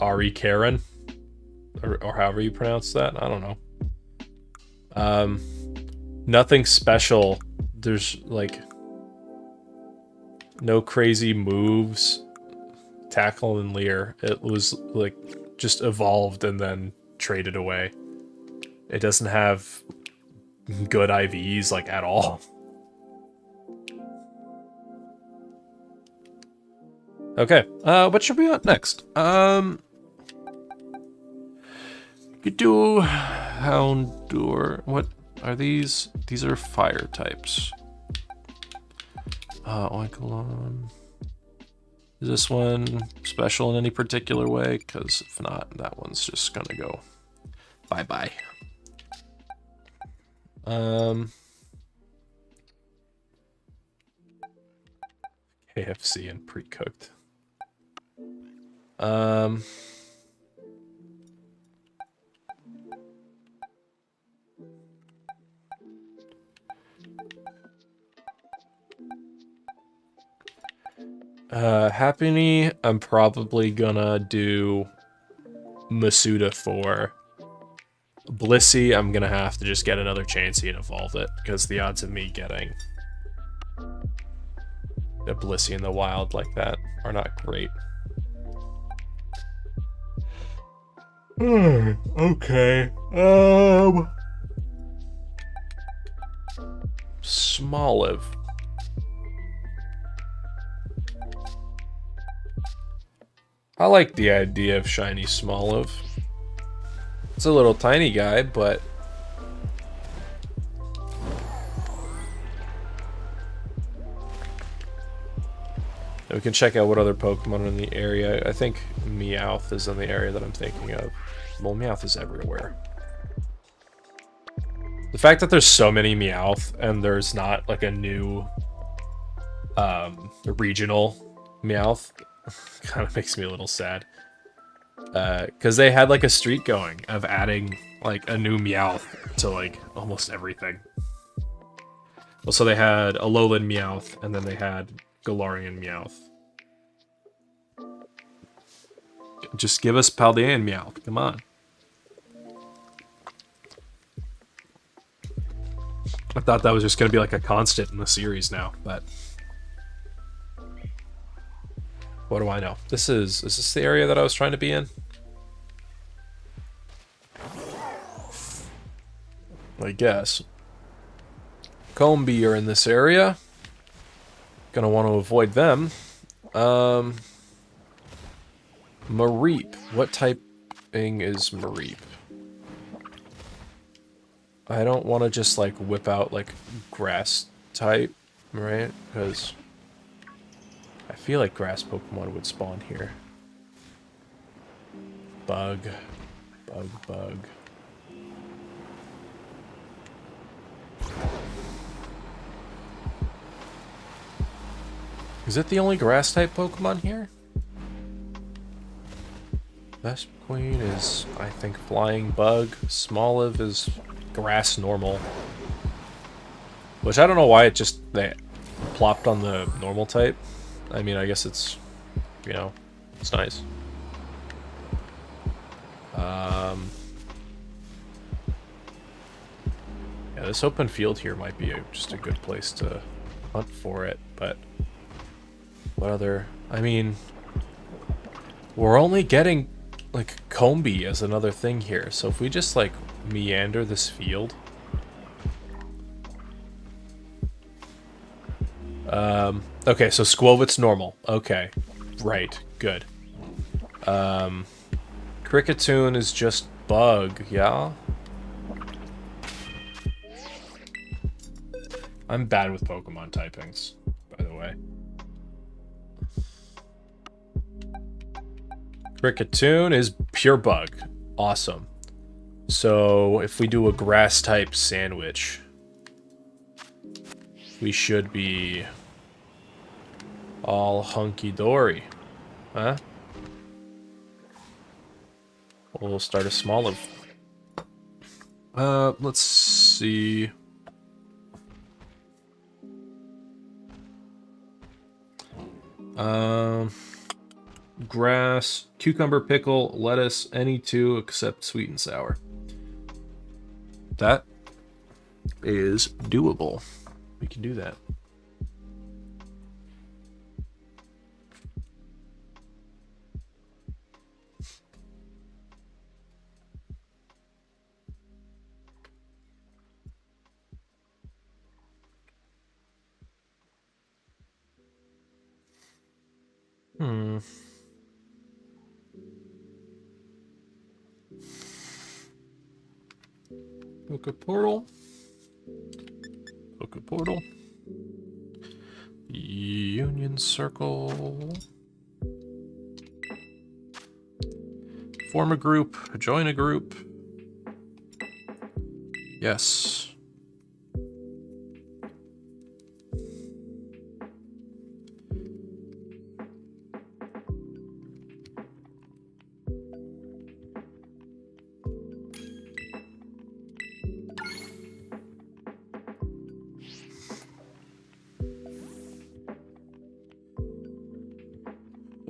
Ari Karen? Or however you pronounce that. I don't know. Nothing special. There's like no crazy moves. Tackle and Leer. It was like just evolved and then traded away. It doesn't have good IVs like at all. Okay, what should we want next? Could do Houndour. What are these? These are fire types. Oinkologne. Is this one special in any particular way? Because if not, that one's just gonna go bye-bye. KFC and pre-cooked. Happiny, I'm probably gonna do Masuda for. Blissey, I'm gonna have to just get another Chansey and evolve it, because the odds of me getting a Blissey in the wild like that are not great. Okay. Smoliv. I like the idea of shiny Smoliv. It's a little tiny guy, but we can check out what other Pokemon are in the area. I think Meowth is in the area that I'm thinking of. Well, Meowth is everywhere. The fact that there's so many Meowth and there's not like a new regional Meowth kind of makes me a little sad. Because they had like a streak going of adding like a new Meowth to like almost everything. Well, so they had a Alolan Meowth and then they had Galarian Meowth. Just give us Paldean Meowth, come on. I thought that was just going to be like a constant in the series now, but what do I know? Is this the area that I was trying to be in? I guess. Combee are in this area. Gonna want to avoid them. Mareep. What typing is Mareep? I don't want to just, like, whip out, like, grass type, right? Because I feel like grass Pokemon would spawn here. Bug. Bug, bug. Is it the only grass type Pokemon here? Vespiquen is, I think, flying bug. Smoliv is grass normal. Which I don't know why it just they plopped on the normal type. I mean, I guess it's, you know, it's nice. Yeah, this open field here might be just a good place to hunt for it, but what other... I mean, we're only getting, like, Combee as another thing here, so if we just, like, meander this field... okay, so Squovit's normal. Okay, right, good. Kricketune is just bug, yeah? I'm bad with Pokemon typings, by the way. Kricketune is pure bug. Awesome. So, if we do a grass-type sandwich, we should be all hunky-dory. Huh? We'll start a Smoliv. Let's see... grass, cucumber, pickle, lettuce, any two except sweet and sour. That is doable. We can do that. Pokeportal. Pokeportal. Union Circle. Form a group. Join a group. Yes.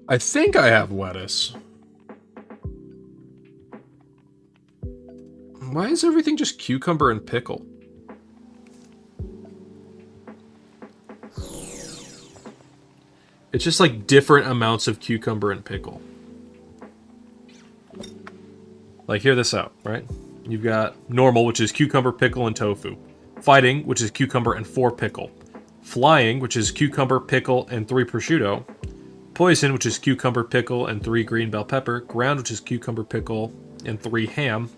I think I have lettuce. Why is everything just cucumber and pickle? It's just like different amounts of cucumber and pickle. Like, hear this out, right? You've got normal, which is cucumber, pickle, and tofu. Fighting, which is cucumber and 4 pickle. Flying, which is cucumber, pickle, and 3 prosciutto. Poison, which is cucumber, pickle, and 3 green bell pepper. Ground, which is cucumber, pickle, and 3 ham.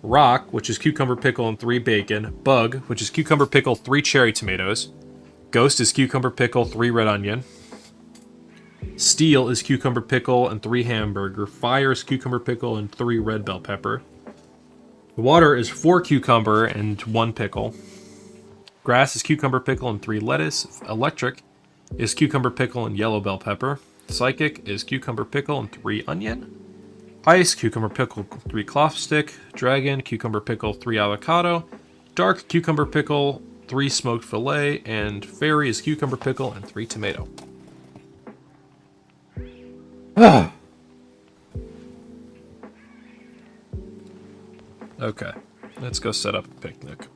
Rock, which is cucumber, pickle, and 3 bacon. Bug, which is cucumber, pickle, 3 cherry tomatoes. Ghost is cucumber, pickle, 3 red onion. Steel is cucumber, pickle, and 3 hamburger. Fire is cucumber, pickle, and 3 red bell pepper. Water is 4 cucumber and 1 pickle. Grass is cucumber, pickle, and 3 lettuce. Electric is cucumber, pickle, and yellow bell pepper. Psychic is cucumber, pickle, and 3 onion. Ice, cucumber, pickle, 3 cloth stick. Dragon, cucumber, pickle, 3 avocado. Dark, cucumber, pickle, 3 smoked fillet. And fairy is cucumber, pickle, and 3 tomato. Okay, let's go set up a picnic.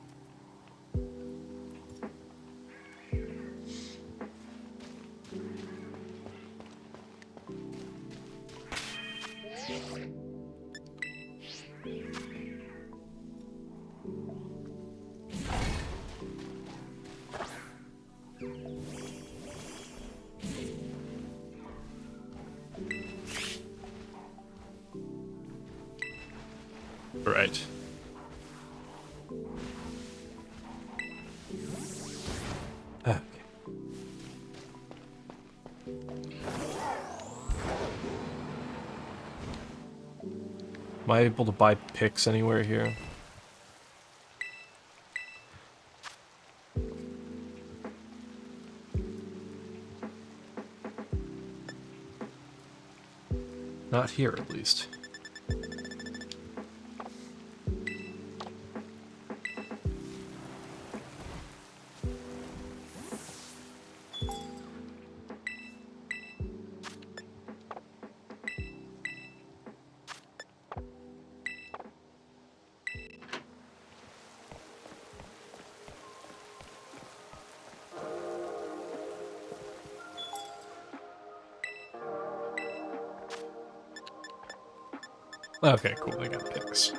Right. Okay. Am I able to buy picks anywhere here? Not here, at least. Okay, cool. They got picks.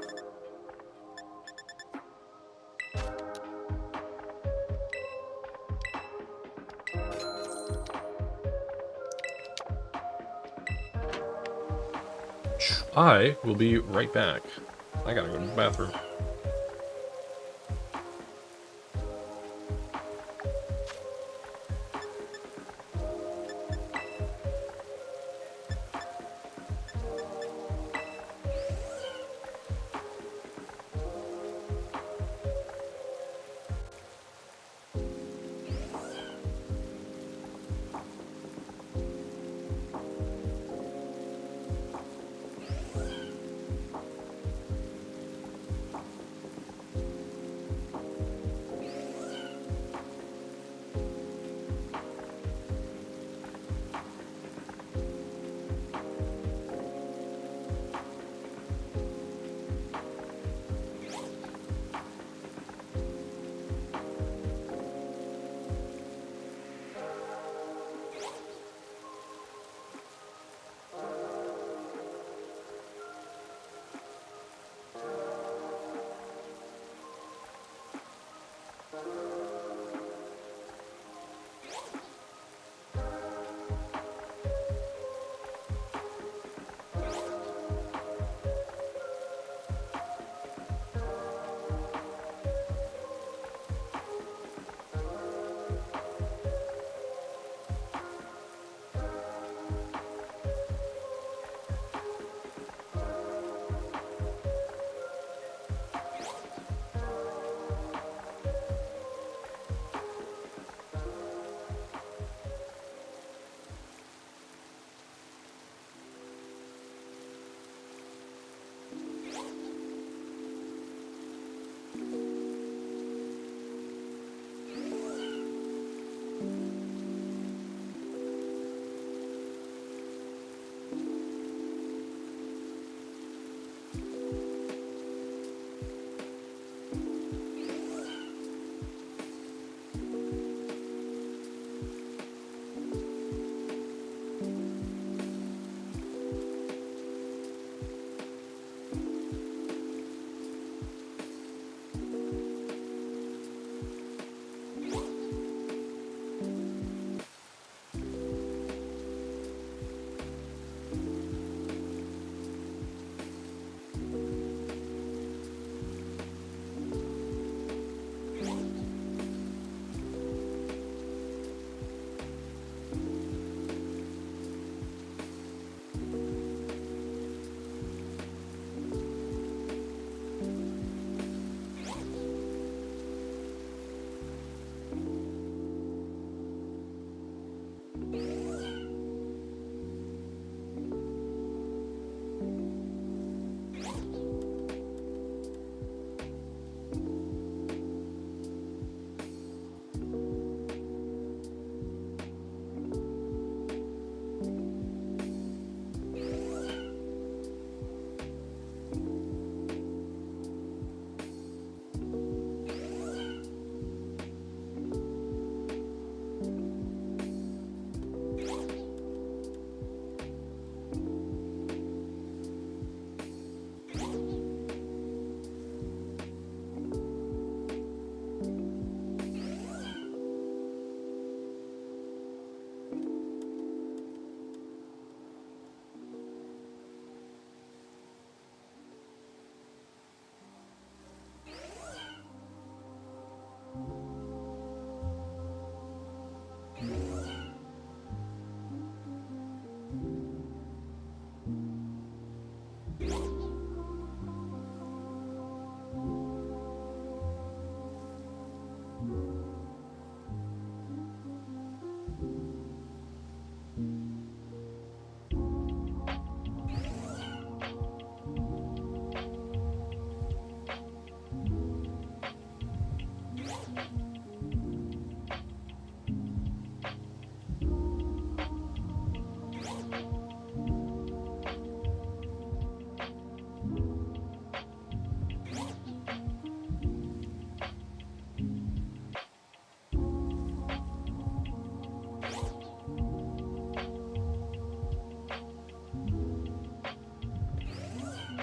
I will be right back. I gotta go to the bathroom.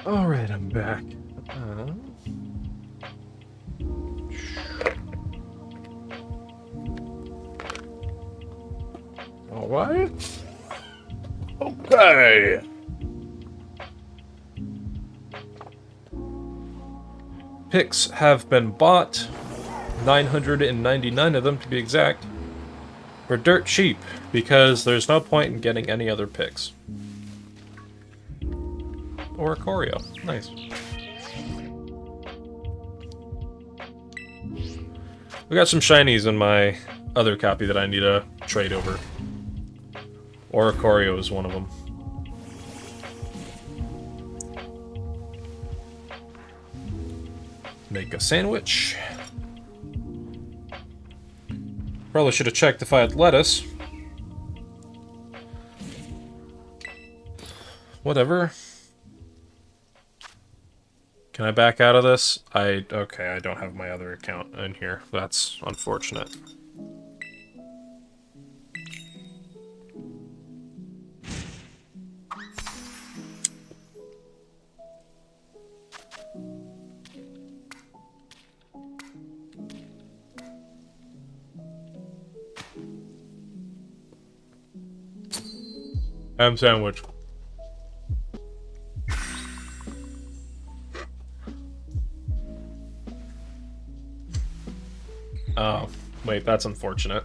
Alright, I'm back. Alright. Okay. Picks have been bought. 999 of them to be exact. For dirt cheap, because there's no point in getting any other picks. Or a Choreo. Nice. We got some shinies in my other copy that I need to trade over. Or Choreo is one of them. Make a sandwich. Probably should have checked if I had lettuce. Whatever. Can I back out of this? Okay, I don't have my other account in here. That's unfortunate. Ham sandwich. Oh, wait, that's unfortunate.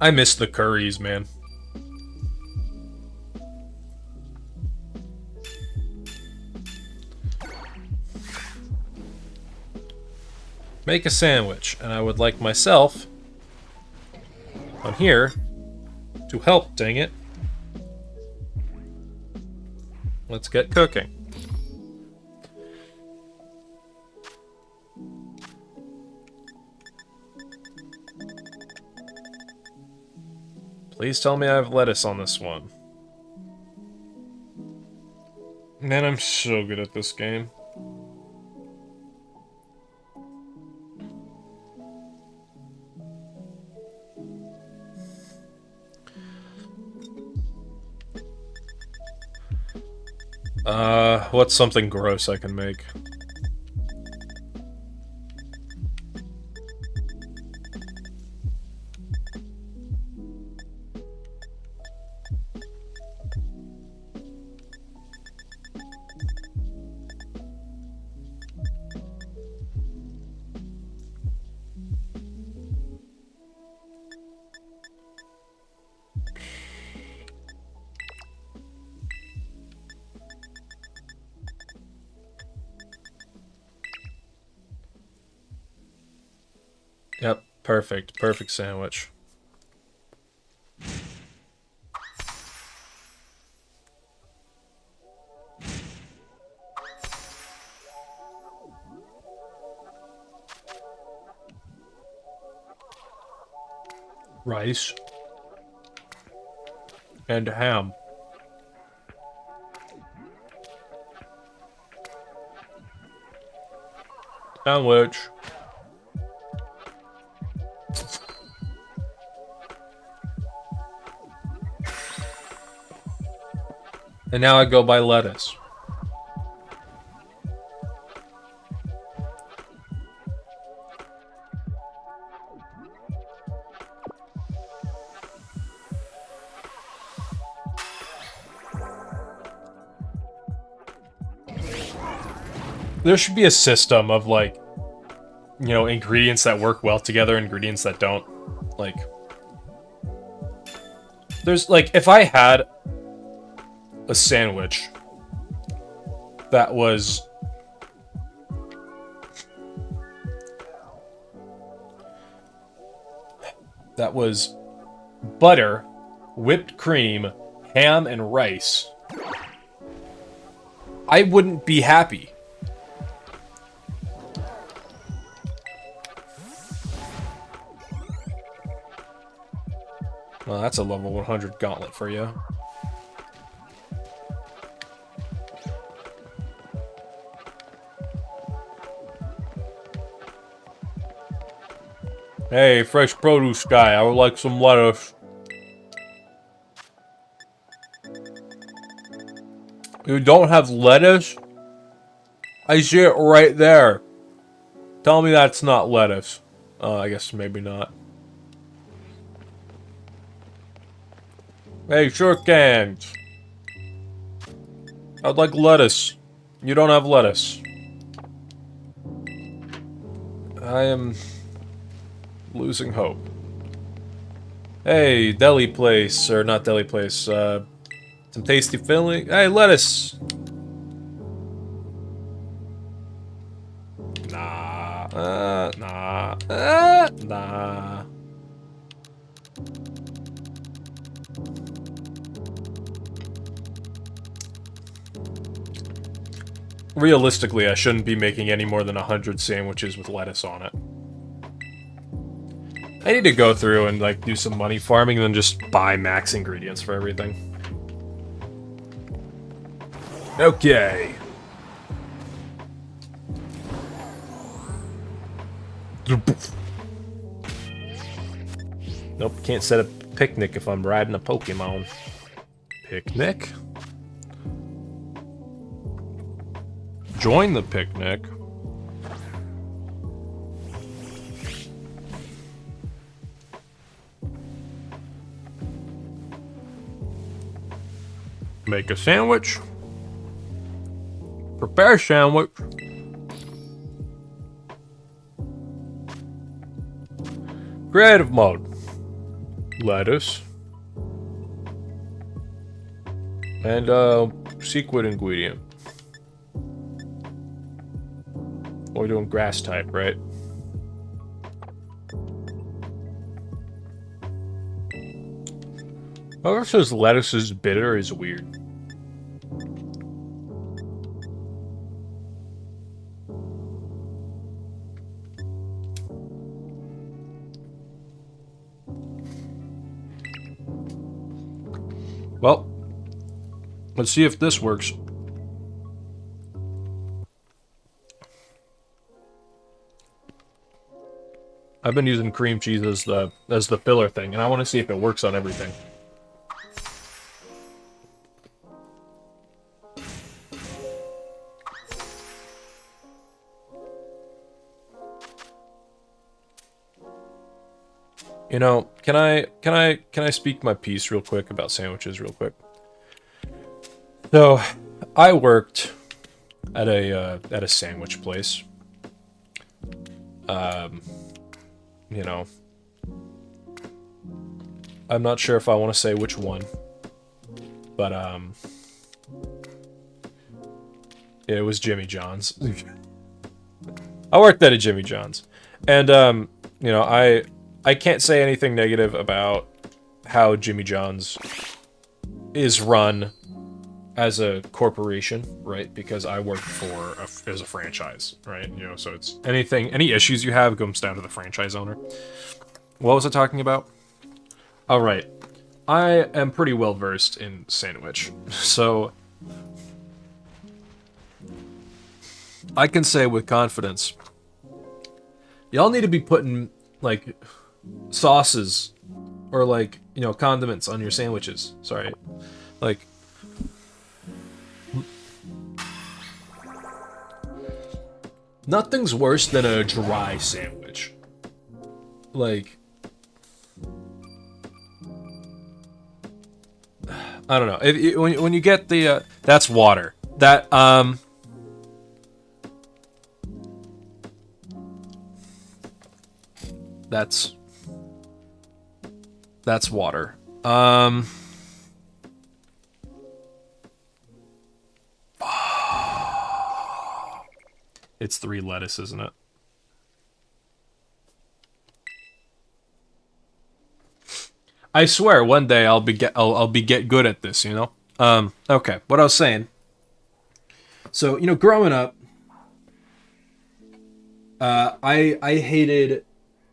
I miss the curries, man. Make a sandwich, and I would like myself on here to help, dang it. Let's get cooking. Please tell me I have lettuce on this one. Man, I'm so good at this game. What's something gross I can make? Yep, perfect. Perfect sandwich. Rice. And ham. Sandwich. And now I go buy lettuce. There should be a system of, like, you know, ingredients that work well together, ingredients that don't. Like, there's, like, if I had a sandwich that was butter, whipped cream, ham, and rice, I wouldn't be happy. Well, that's a level 100 gauntlet for you. Hey, fresh produce guy, I would like some lettuce. You don't have lettuce? I see it right there. Tell me that's not lettuce. I guess maybe not. Hey, sure can. I'd like lettuce. You don't have lettuce. I am losing hope. Hey, deli place, or not deli place, some tasty filling. Hey, lettuce! Nah. Realistically, I shouldn't be making any more than 100 sandwiches with lettuce on it. I need to go through and, like, do some money farming and then just buy max ingredients for everything. Okay. Nope, can't set a picnic if I'm riding a Pokemon. Picnic? Join the picnic. Make a sandwich. Prepare a sandwich. Creative mode. Lettuce. And secret ingredient. We're doing grass type, right? Whoever says lettuce is bitter is weird. Well, let's see if this works. I've been using cream cheese as the filler thing, and I want to see if it works on everything. You know, can I speak my piece real quick about sandwiches real quick? So, I worked at a sandwich place. You know, I'm not sure if I want to say which one, but it was Jimmy John's. I worked at a Jimmy John's, and you know, I can't say anything negative about how Jimmy John's is run as a corporation, right? Because I work as a franchise, right? You know, so it's any issues you have comes down to the franchise owner. What was I talking about? All right, I am pretty well versed in sandwich, so I can say with confidence, y'all need to be putting like sauces or like, you know, condiments on your sandwiches. Sorry, like. Nothing's worse than a dry sandwich. Like, I don't know. When you get the that's water. That's water. It's 3 lettuce, isn't it? I swear, one day I'll be get good at this, you know? Okay, what I was saying. So, you know, growing up, I hated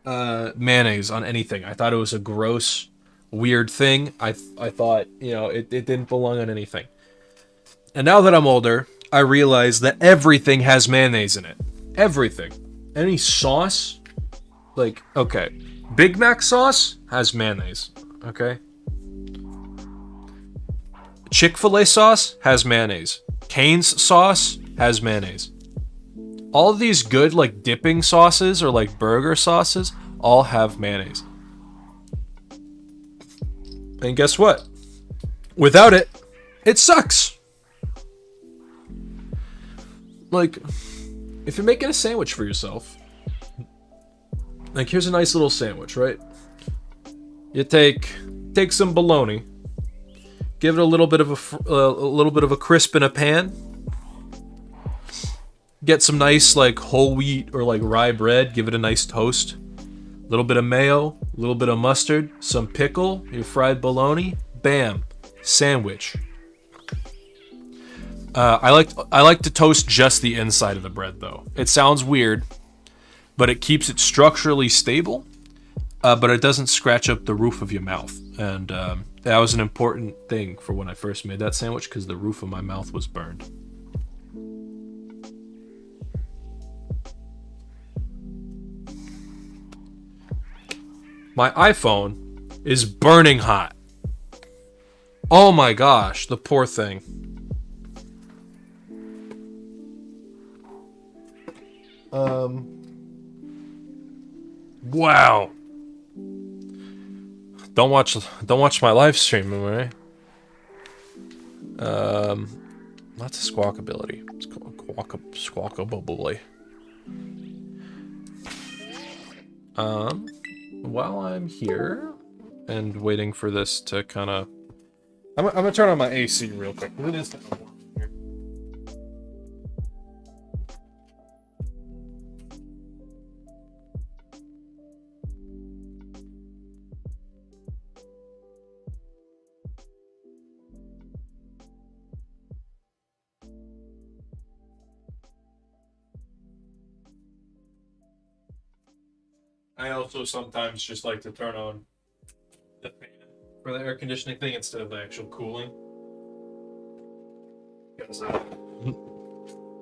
mayonnaise on anything. I thought it was a gross, weird thing. I thought, you know, it didn't belong on anything. And now that I'm older, I realize that everything has mayonnaise in it. Everything. Any sauce Like, okay. Big Mac sauce has mayonnaise, okay? Chick-fil-A sauce has mayonnaise. Cane's sauce has mayonnaise. All of these good, like, dipping sauces or, like, burger sauces all have mayonnaise. And guess what? Without it, it sucks. Like, if you're making a sandwich for yourself, like, here's a nice little sandwich, right? You take some bologna, give it a little bit of a crisp in a pan. Get some nice, like, whole wheat or, like, rye bread. Give it a nice toast. A little bit of mayo, a little bit of mustard, some pickle, your fried bologna. Bam, sandwich. I like to toast just the inside of the bread, though. It sounds weird, but it keeps it structurally stable, but it doesn't scratch up the roof of your mouth. And that was an important thing for when I first made that sandwich, because the roof of my mouth was burned. My iPhone is burning hot. Oh my gosh, the poor thing. Wow. Don't watch my live stream, am I? That's a squawk ability. It's called squawkability. While I'm here and waiting for this to kind of, I'm gonna turn on my AC real quick. It is kind of warm here. I also sometimes just like to turn on the fan for the air conditioning thing instead of the actual cooling. Because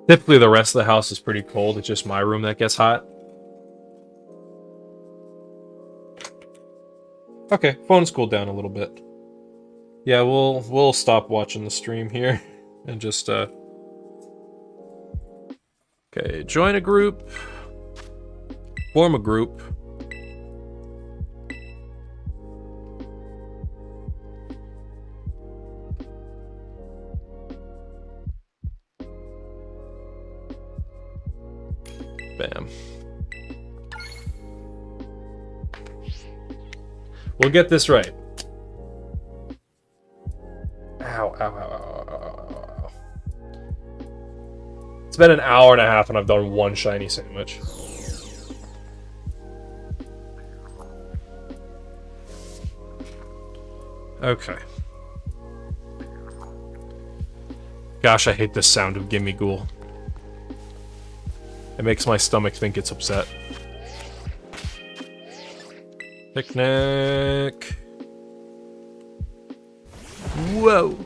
typically the rest of the house is pretty cold. It's just my room that gets hot. Okay, phone's cooled down a little bit. Yeah, we'll stop watching the stream here and just okay, join a group. Form a group. Bam. We'll get this right. Ow, ow, ow, ow, ow, ow. It's been an hour and a half and I've done one shiny sandwich. Okay. Gosh, I hate this sound of Gimme Ghoul. It makes my stomach think it's upset. Picnic. Whoa.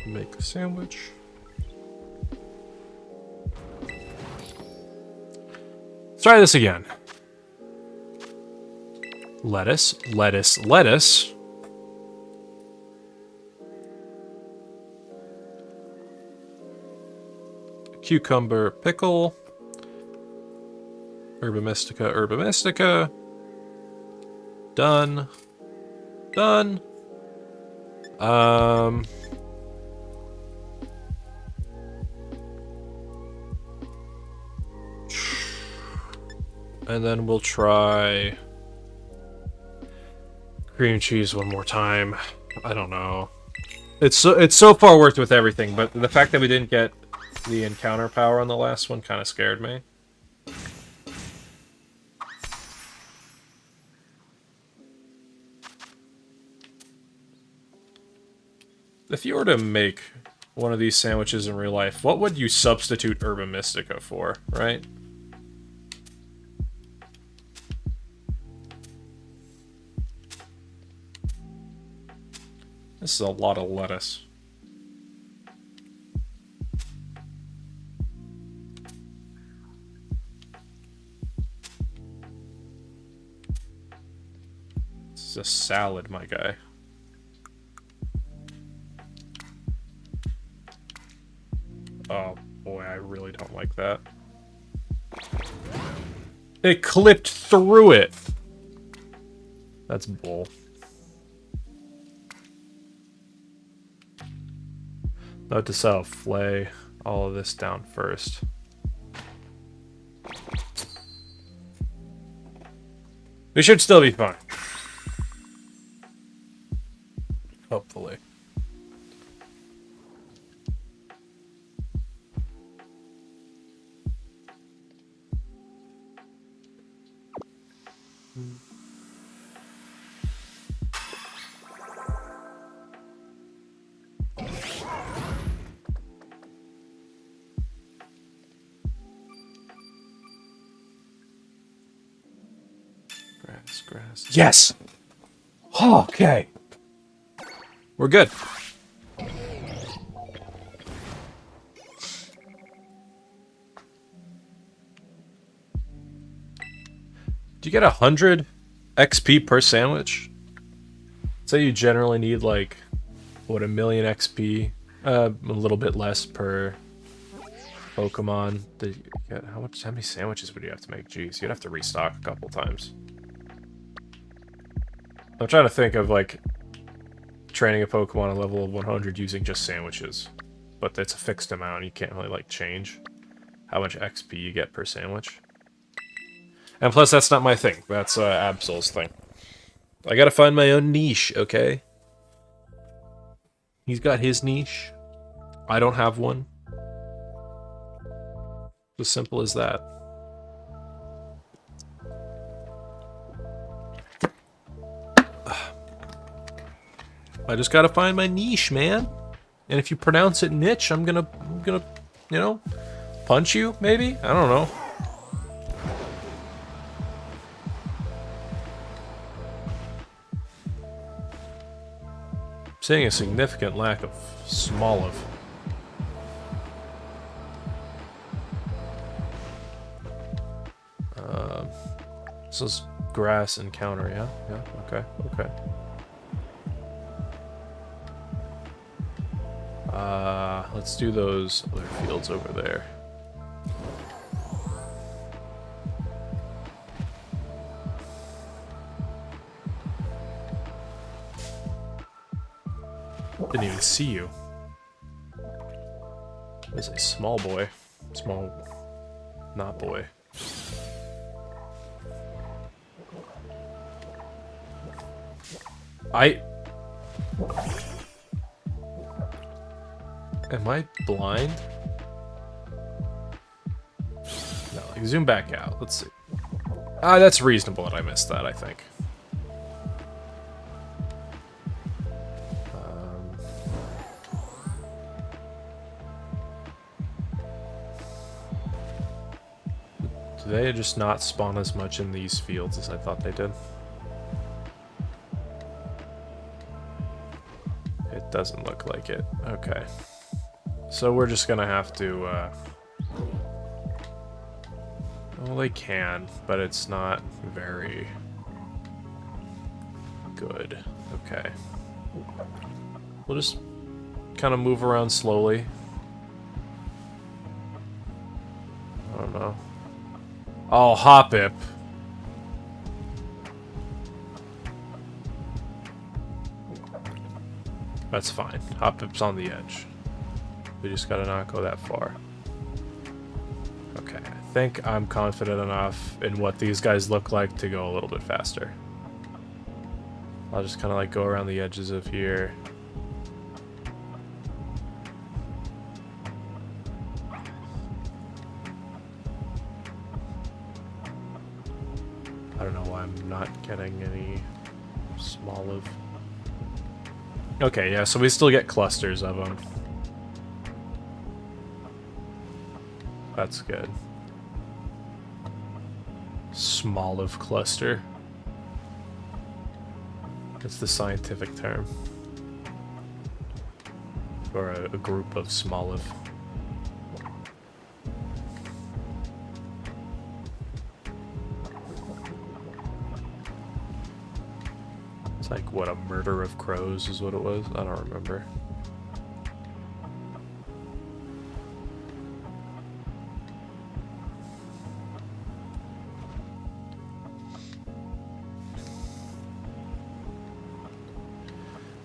Make a sandwich. Let's try this again. Lettuce, lettuce, lettuce. Cucumber, pickle. Herba Mystica, Herba Mystica. Done. Done. And then we'll try cream cheese one more time. I don't know. It's so far worked with everything, but the fact that we didn't get the encounter power on the last one kind of scared me. If you were to make one of these sandwiches in real life, what would you substitute Herba Mystica for, right? This is a lot of lettuce. This is a salad, my guy. Oh boy, I really don't like that. It clipped through it! That's bull. Note to self, lay all of this down first. We should still be fine. Hopefully. Grass. Yes! Oh, okay. We're good. Do you get 100 XP per sandwich? Say you generally need like, what, 1,000,000 XP? A little bit less per Pokemon. Did you get, how many sandwiches would you have to make? Jeez, you'd have to restock a couple times. I'm trying to think of like training a Pokemon a level of 100 using just sandwiches, but it's a fixed amount. You can't really like change how much XP you get per sandwich. And plus, that's not my thing. That's Absol's thing. I gotta find my own niche, okay? He's got his niche. I don't have one. As simple as that. I just gotta find my niche, man. And if you pronounce it niche, I'm gonna, you know, punch you, maybe? I don't know. Seeing a significant lack of Smoliv. This is grass encounter, yeah? Yeah, okay, okay. Let's do those other fields over there. Didn't even see you. There's a small boy. Small... not boy. Am I blind? No, like, zoom back out. Let's see. Ah, that's reasonable that I missed that, I think. Do they just not spawn as much in these fields as I thought they did? It doesn't look like it. Okay. So we're just gonna have to, well, they can, but it's not very good. Okay. We'll just kind of move around slowly. I don't know. Oh, Hoppip. That's fine. Hoppip's on the edge. We just gotta not go that far. Okay, I think I'm confident enough in what these guys look like to go a little bit faster. I'll just kind of like go around the edges of here. I don't know why I'm not getting any Smoliv. Okay, yeah, so we still get clusters of them. That's good. Smoliv cluster. That's the scientific term. Or a group of Smoliv. It's like, what, a murder of crows is what it was? I don't remember.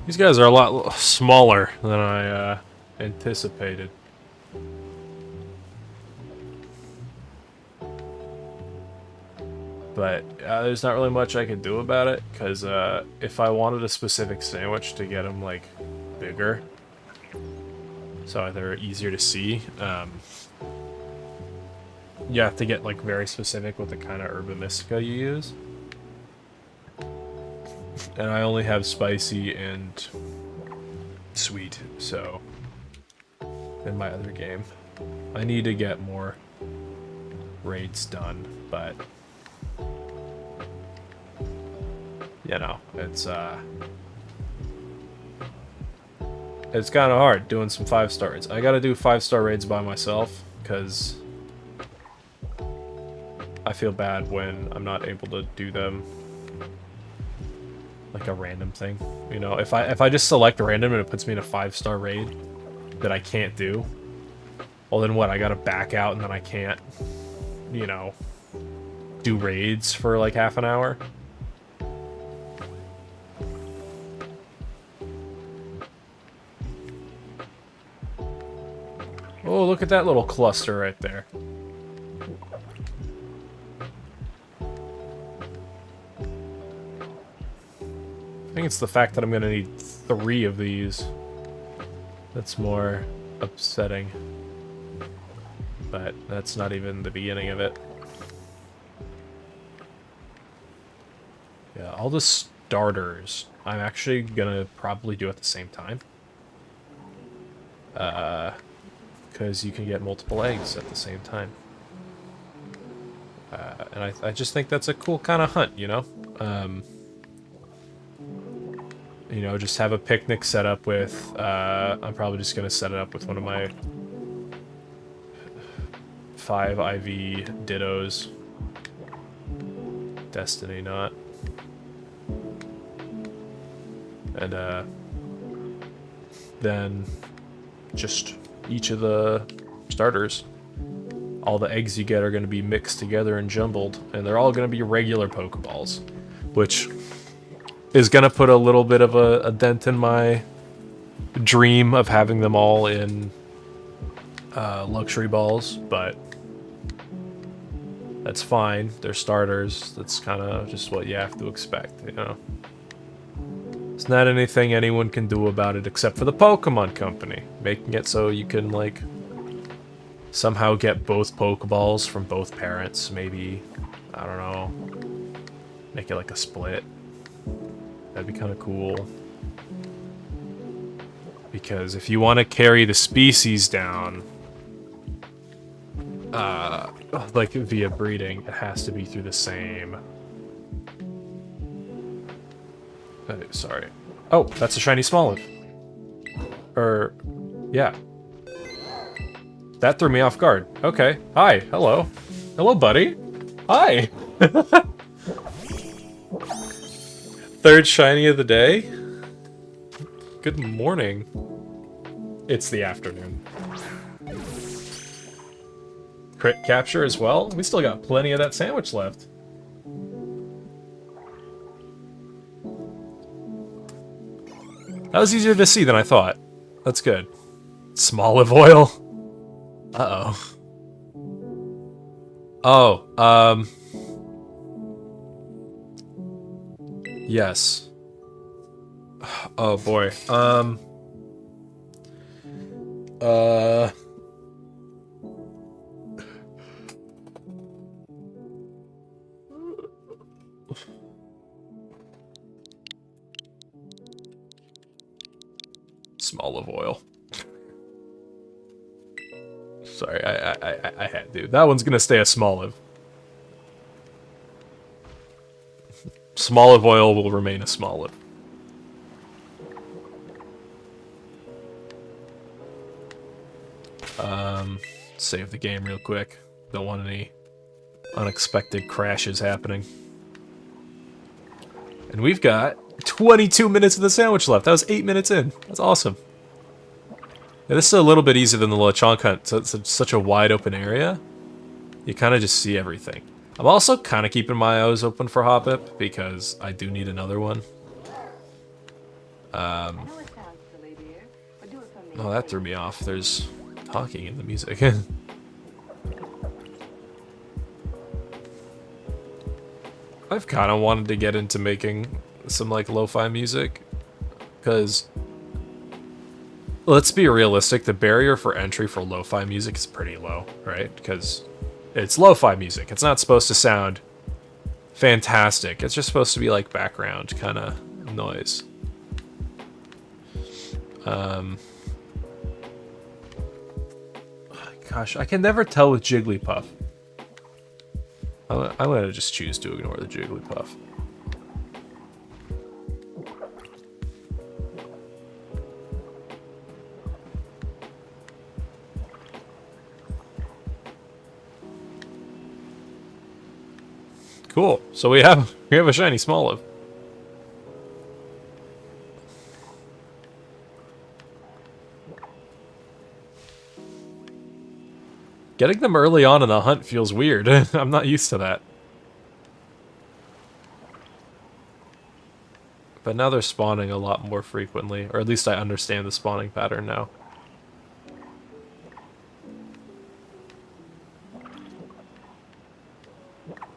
These guys are a lot smaller than I anticipated. But there's not really much I can do about it, because if I wanted a specific sandwich to get them, like, bigger, so they're easier to see, you have to get, like, very specific with the kind of herba mystica you use. And I only have spicy and sweet, so in my other game. I need to get more raids done, but you know, it's kind of hard doing some 5-star raids. I gotta do 5-star raids by myself, because I feel bad when I'm not able to do them like a random thing. You know, if I just select random and it puts me in a 5-star raid that I can't do, well then what, I gotta back out and then I can't, you know, do raids for like half an hour? Oh, look at that little cluster right there. I think it's the fact that I'm gonna need 3 of these that's more upsetting. But that's not even the beginning of it. Yeah, all the starters I'm actually gonna probably do at the same time. Because you can get multiple eggs at the same time. And I just think that's a cool kind of hunt, you know? You know, just have a picnic set up with, I'm probably just going to set it up with one of my 5 IV dittos. Destiny not. And, then just each of the starters, all the eggs you get are going to be mixed together and jumbled, and they're all going to be regular Pokeballs, which is going to put a little bit of a dent in my dream of having them all in luxury balls, but that's fine. They're starters. That's kind of just what you have to expect, you know? It's not anything anyone can do about it except for the Pokemon Company, making it so you can, like, somehow get both Pokeballs from both parents, maybe, I don't know, make it like a split. That'd be kind of cool. Because if you want to carry the species down, like via breeding, it has to be through the same... sorry. Oh, that's a shiny Smoliv. Yeah. That threw me off guard. Okay. Hi. Hello. Hello, buddy. Hi. Third shiny of the day? Good morning. It's the afternoon. Crit capture as well? We still got plenty of that sandwich left. That was easier to see than I thought. That's good. Smoliv oil. Uh-oh. Oh, yes. Oh boy. Smoliv oil. Sorry, I had to. That one's gonna stay a Smoliv. Smoliv oil will remain a Smoliv. Save the game real quick. Don't want any unexpected crashes happening. And we've got 22 minutes of the sandwich left. That was 8 minutes in. That's awesome. Yeah, this is a little bit easier than the Lechonk Hunt. So it's such a wide open area. You kind of just see everything. I'm also kind of keeping my eyes open for Hoppip because I do need another one. Oh, that threw me off. There's talking in the music. I've kind of wanted to get into making some like lo-fi music because let's be realistic, the barrier for entry for lo-fi music is pretty low, right? Because it's lo-fi music. It's not supposed to sound fantastic. It's just supposed to be like background kind of noise. Gosh, I can never tell with Jigglypuff. I'm gonna just choose to ignore the Jigglypuff. Cool. So we have a shiny Smoliv. Getting them early on in the hunt feels weird. I'm not used to that. But now they're spawning a lot more frequently, or at least I understand the spawning pattern now.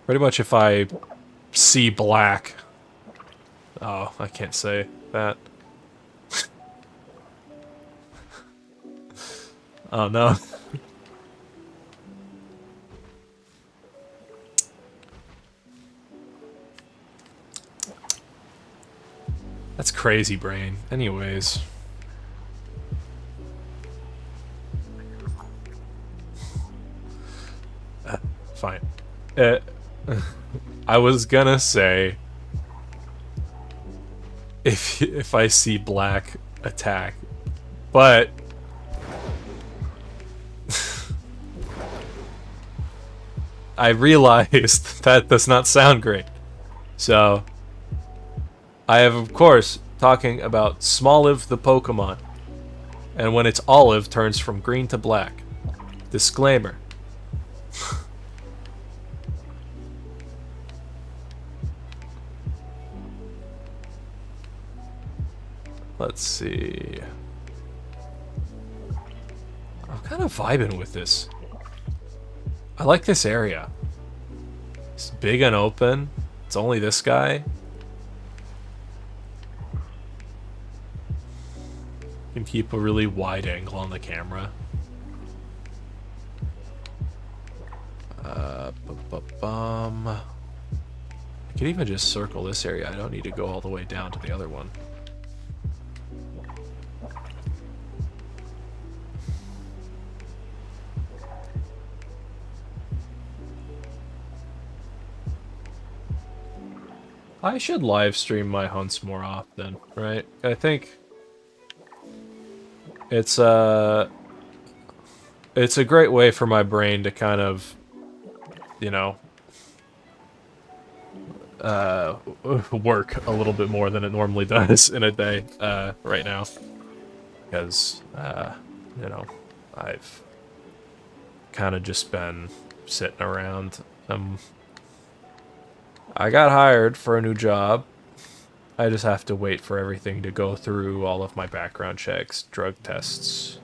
Pretty much if I see black... Oh, I can't say that. Oh no. That's crazy, brain. Anyways. Fine. I was gonna say... If I see black, attack. But... I realized that does not sound great. So... I have, of course, talking about Smoliv the Pokemon. And when it's olive, turns from green to black. Disclaimer. Let's see. I'm kind of vibing with this. I like this area. It's big and open. It's only this guy. Can keep a really wide angle on the camera. I could even just circle this area. I don't need to go all the way down to the other one. I should live stream my hunts more often, right? I think it's a great way for my brain to kind of, you know, work a little bit more than it normally does in a day right now, because you know, I've kind of just been sitting around. I got hired for a new job. I just have to wait for everything to go through, all of my background checks, drug tests,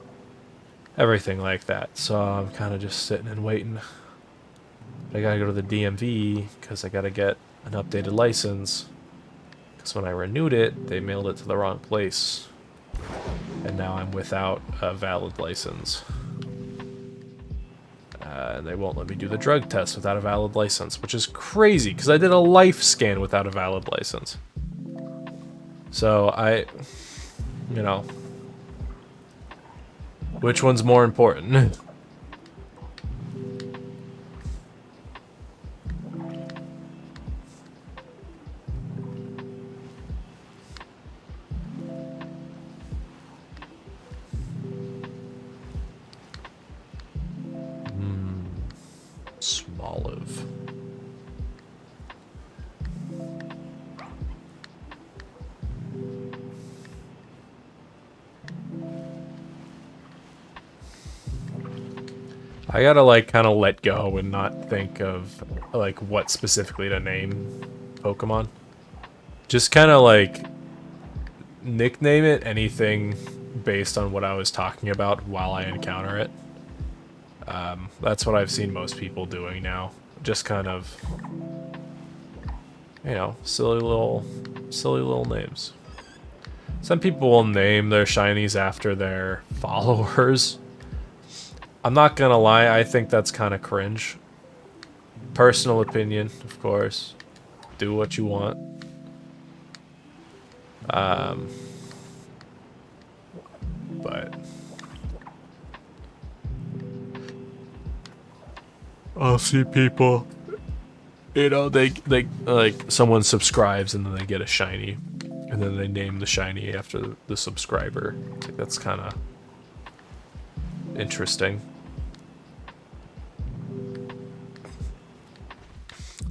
everything like that. So I'm kind of just sitting and waiting. I gotta go to the DMV because I gotta get an updated license. Because when I renewed it, they mailed it to the wrong place. And now I'm without a valid license. And they won't let me do the drug test without a valid license, which is crazy because I did a life scan without a valid license. So you know, which one's more important? Smoliv. I gotta like kind of let go and not think of like what specifically to name Pokemon. Just kind of like nickname it anything based on what I was talking about while I encounter it. That's what I've seen most people doing now. Just kind of, you know, silly little names. Some people will name their shinies after their followers. I'm not gonna lie, I think that's kind of cringe. Personal opinion, of course. Do what you want. But I'll see people, you know, they like someone subscribes and then they get a shiny, and then they name the shiny after the subscriber. I think that's kind of interesting.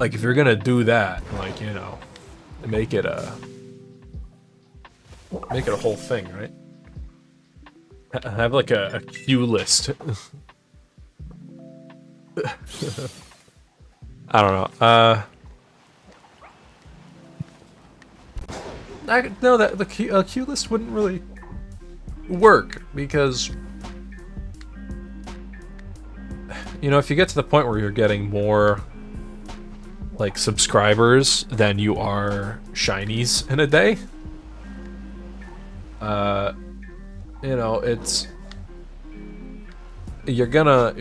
Like if you're gonna do that, like, you know, make it a whole thing, right? Have like a queue list. I don't know. No, that the queue list wouldn't really work because, you know, if you get to the point where you're getting more like subscribers than you are shinies in a day, you know, it's you're gonna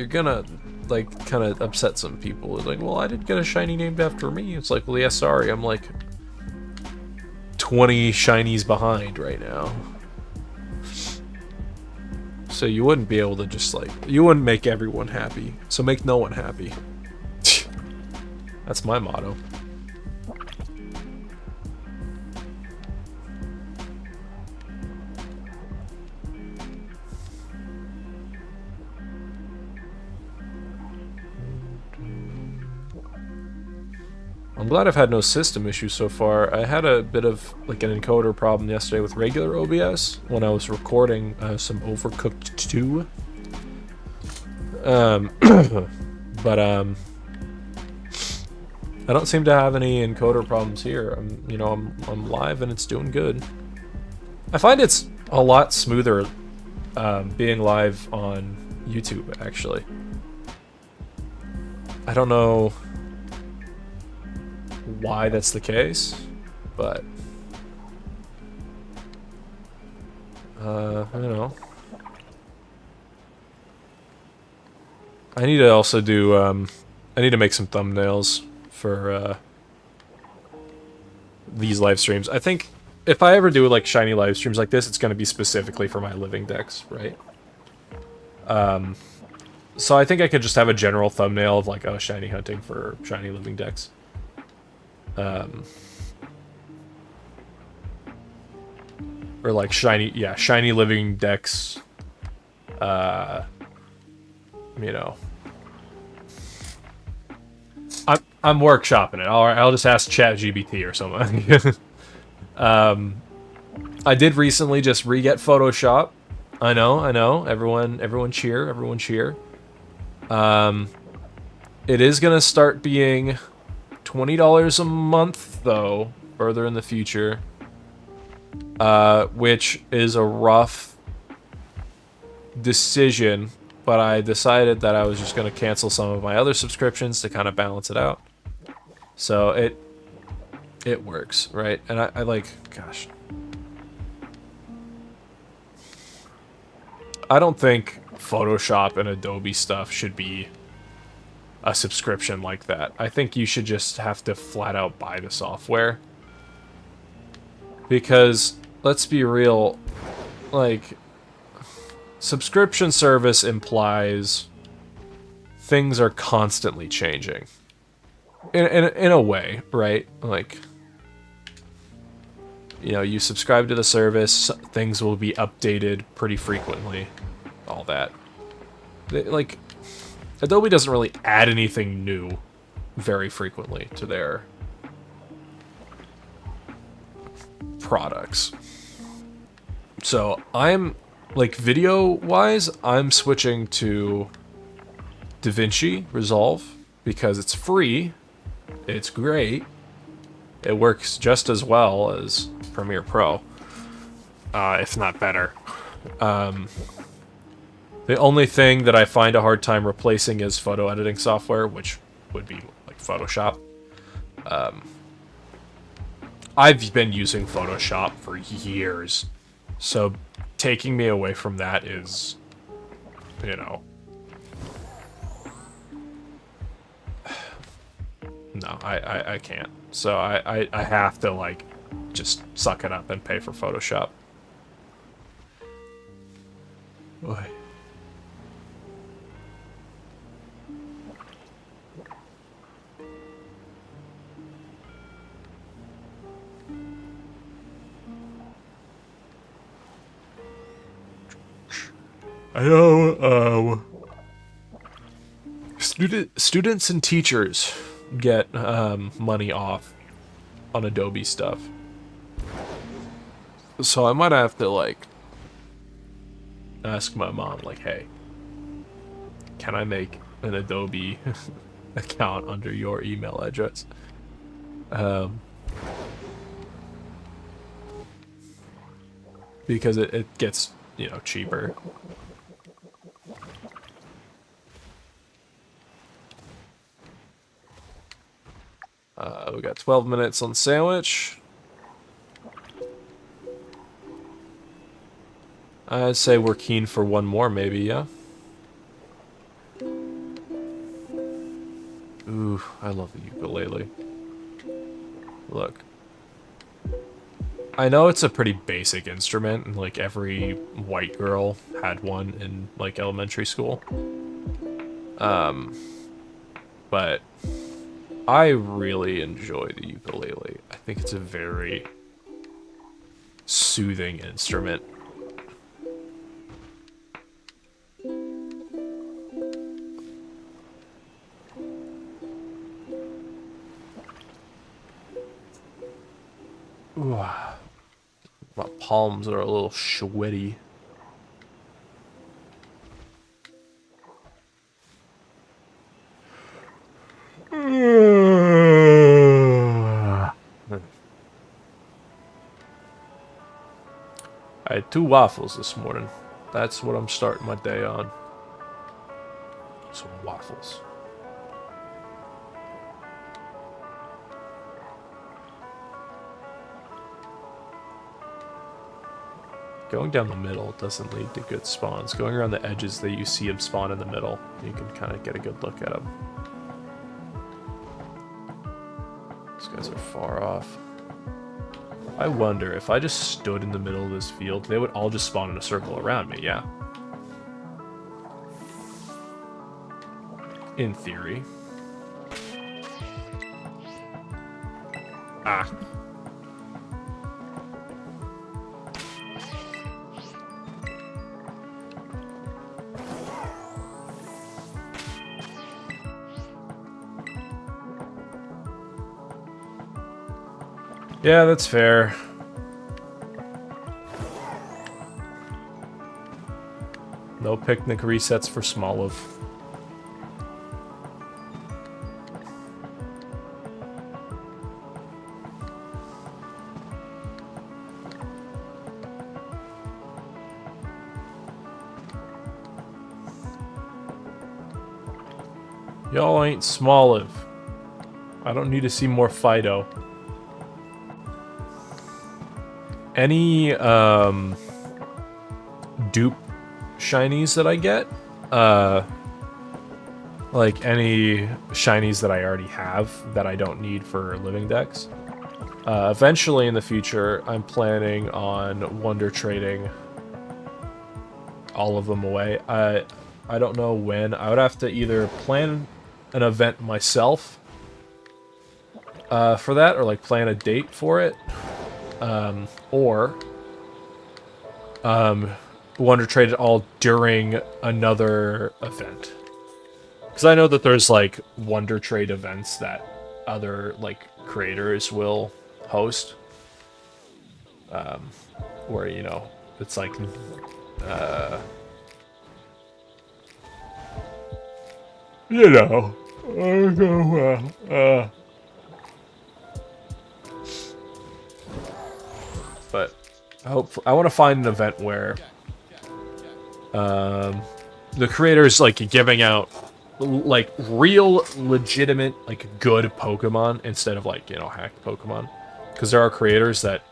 like kind of upset some people. It's like, well, I didn't get a shiny named after me. It's like, well, yeah, sorry, I'm like 20 shinies behind right now. So you wouldn't be able to just like, you wouldn't make everyone happy. So make no one happy. That's my motto. I'm glad I've had no system issues so far. I had a bit of like an encoder problem yesterday with regular OBS when I was recording some Overcooked 2. But I don't seem to have any encoder problems here. I'm live and it's doing good. I find it's a lot smoother being live on YouTube, actually. I don't know why that's the case, but I don't know. I need to also do I need to make some thumbnails for these live streams. I think if I ever do like shiny live streams like this, it's going to be specifically for my living decks, right? So I think I could just have a general thumbnail of like, oh, shiny hunting for shiny living decks. Or like shiny living decks, you know. I'm workshopping it. I'll just ask ChatGPT or something. I did recently just re-get Photoshop. I know. Everyone cheer. It is gonna start being $20 a month though, further in the future. Which is a rough decision, but I decided that I was just gonna cancel some of my other subscriptions to kind of balance it out. So it works, right? And I like, gosh. I don't think Photoshop and Adobe stuff should be a subscription like that. I think you should just have to flat out buy the software. Because, let's be real, like, subscription service implies things are constantly changing. In a way, right? Like, you know, you subscribe to the service, things will be updated pretty frequently. All that. Like, Adobe doesn't really add anything new very frequently to their products. So I'm, like, video-wise, I'm switching to DaVinci Resolve because it's free, it's great, it works just as well as Premiere Pro, if not better. The only thing that I find a hard time replacing is photo editing software, which would be like Photoshop. I've been using Photoshop for years, so taking me away from that is, you know... No, I can't. So I have to, like, just suck it up and pay for Photoshop. Oy. I know, students and teachers get money off on Adobe stuff. So I might have to, like, ask my mom, like, hey, can I make an Adobe account under your email address? Because it gets, you know, cheaper. We got 12 minutes on the sandwich. I'd say we're keen for one more, maybe, yeah? Ooh, I love the ukulele. Look. I know it's a pretty basic instrument, and, like, every white girl had one in, like, elementary school. But I really enjoy the ukulele. I think it's a very soothing instrument. Ooh. My palms are a little sweaty. I had 2 waffles this morning. That's what I'm starting my day on. Some waffles. Going down the middle doesn't lead to good spawns. Going around the edges, you see them spawn in the middle. You can kind of get a good look at them. These guys are far off. I wonder, if I just stood in the middle of this field, they would all just spawn in a circle around me, yeah. In theory. Ah. Yeah, that's fair. No picnic resets for Smoliv. Y'all ain't Smoliv. I don't need to see more Fido. Any dupe shinies that I get, like any shinies that I already have that I don't need for living decks, eventually in the future I'm planning on wonder trading all of them away. I don't know when. I would have to either plan an event myself for that, or like plan a date for it. Or wonder trade it all during another event. Because I know that there's like Wonder Trade events that other like creators will host, where it's like you know, but I want to find an event where the creators like giving out like real legitimate like good Pokemon instead of like hacked Pokemon, because there are creators that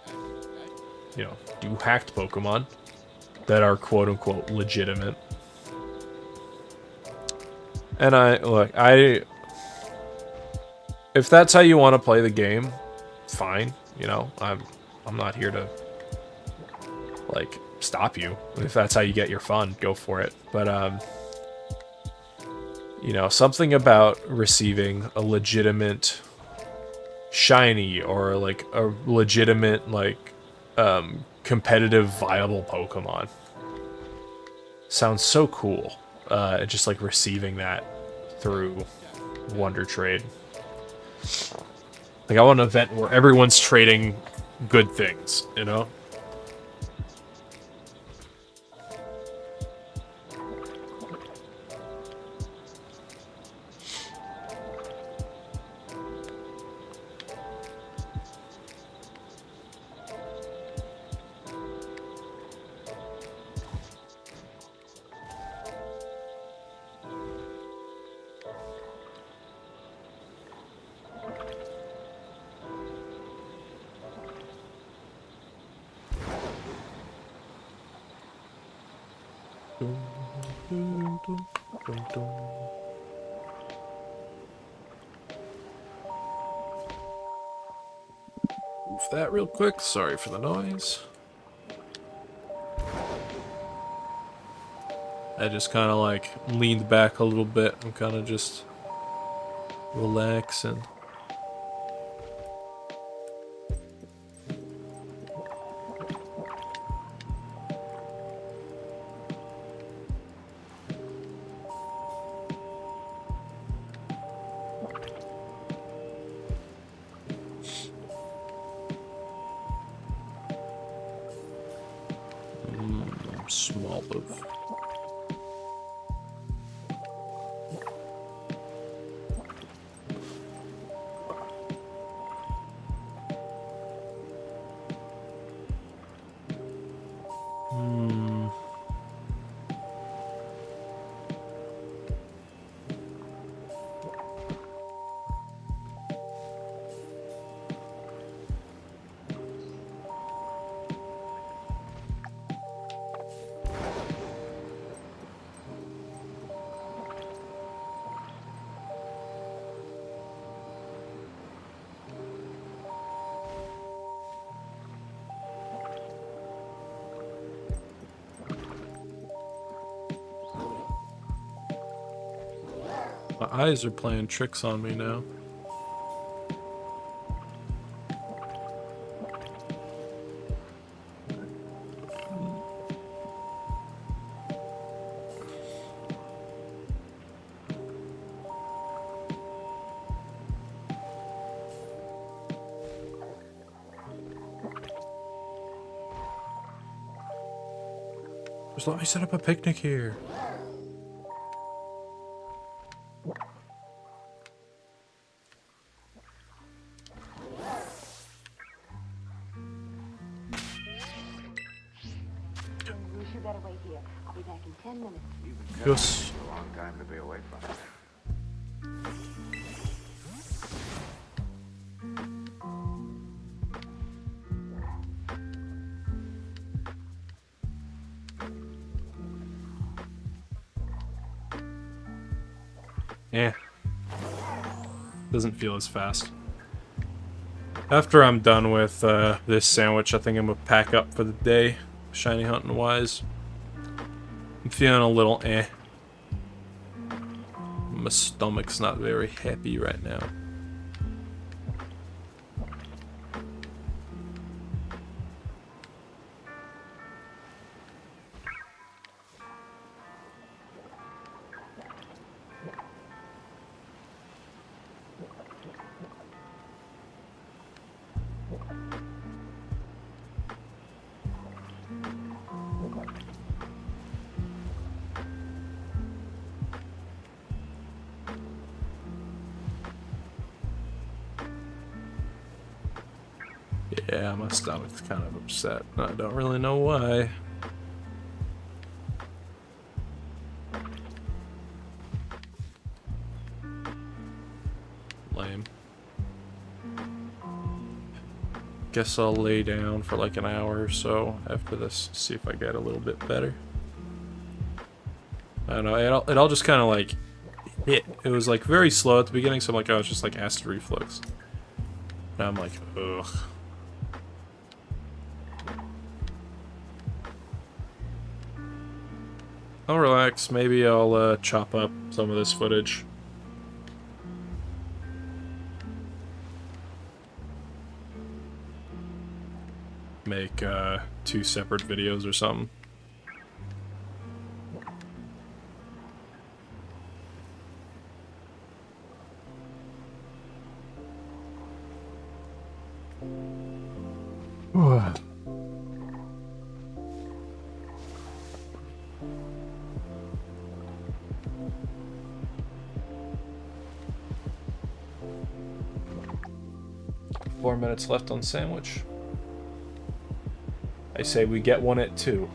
do hacked Pokemon that are quote unquote legitimate. And if that's how you want to play the game, fine. I'm not here to like stop you. If that's how you get your fun, go for it. But something about receiving a legitimate shiny or like a legitimate like competitive viable Pokemon sounds so cool. Just like receiving that through Wonder Trade. Like I want an event where everyone's trading good things, Move that real quick. Sorry for the noise. I just kind of like leaned back a little bit. I'm kind of just relaxing. Small move. My eyes are playing tricks on me now. Just let me set up a picnic here. You better wait here. I'll be back in 10 minutes. Yes. A long time to be away from it. Doesn't feel as fast. After I'm done with this sandwich, I think I'm gonna pack up for the day, shiny hunting wise. I'm feeling a little My stomach's not very happy right now. Yeah, my stomach's kind of upset. I don't really know why. Lame. Guess I'll lay down for like an hour or so after this, see if I get a little bit better. I don't know, it all just kind of like hit. It was like very slow at the beginning, so I'm like, oh, it's just like acid reflux. Now I'm like, ugh. I'll relax. Maybe I'll chop up some of this footage. Make 2 separate videos or something. Four minutes left on sandwich. I say we get one at 2.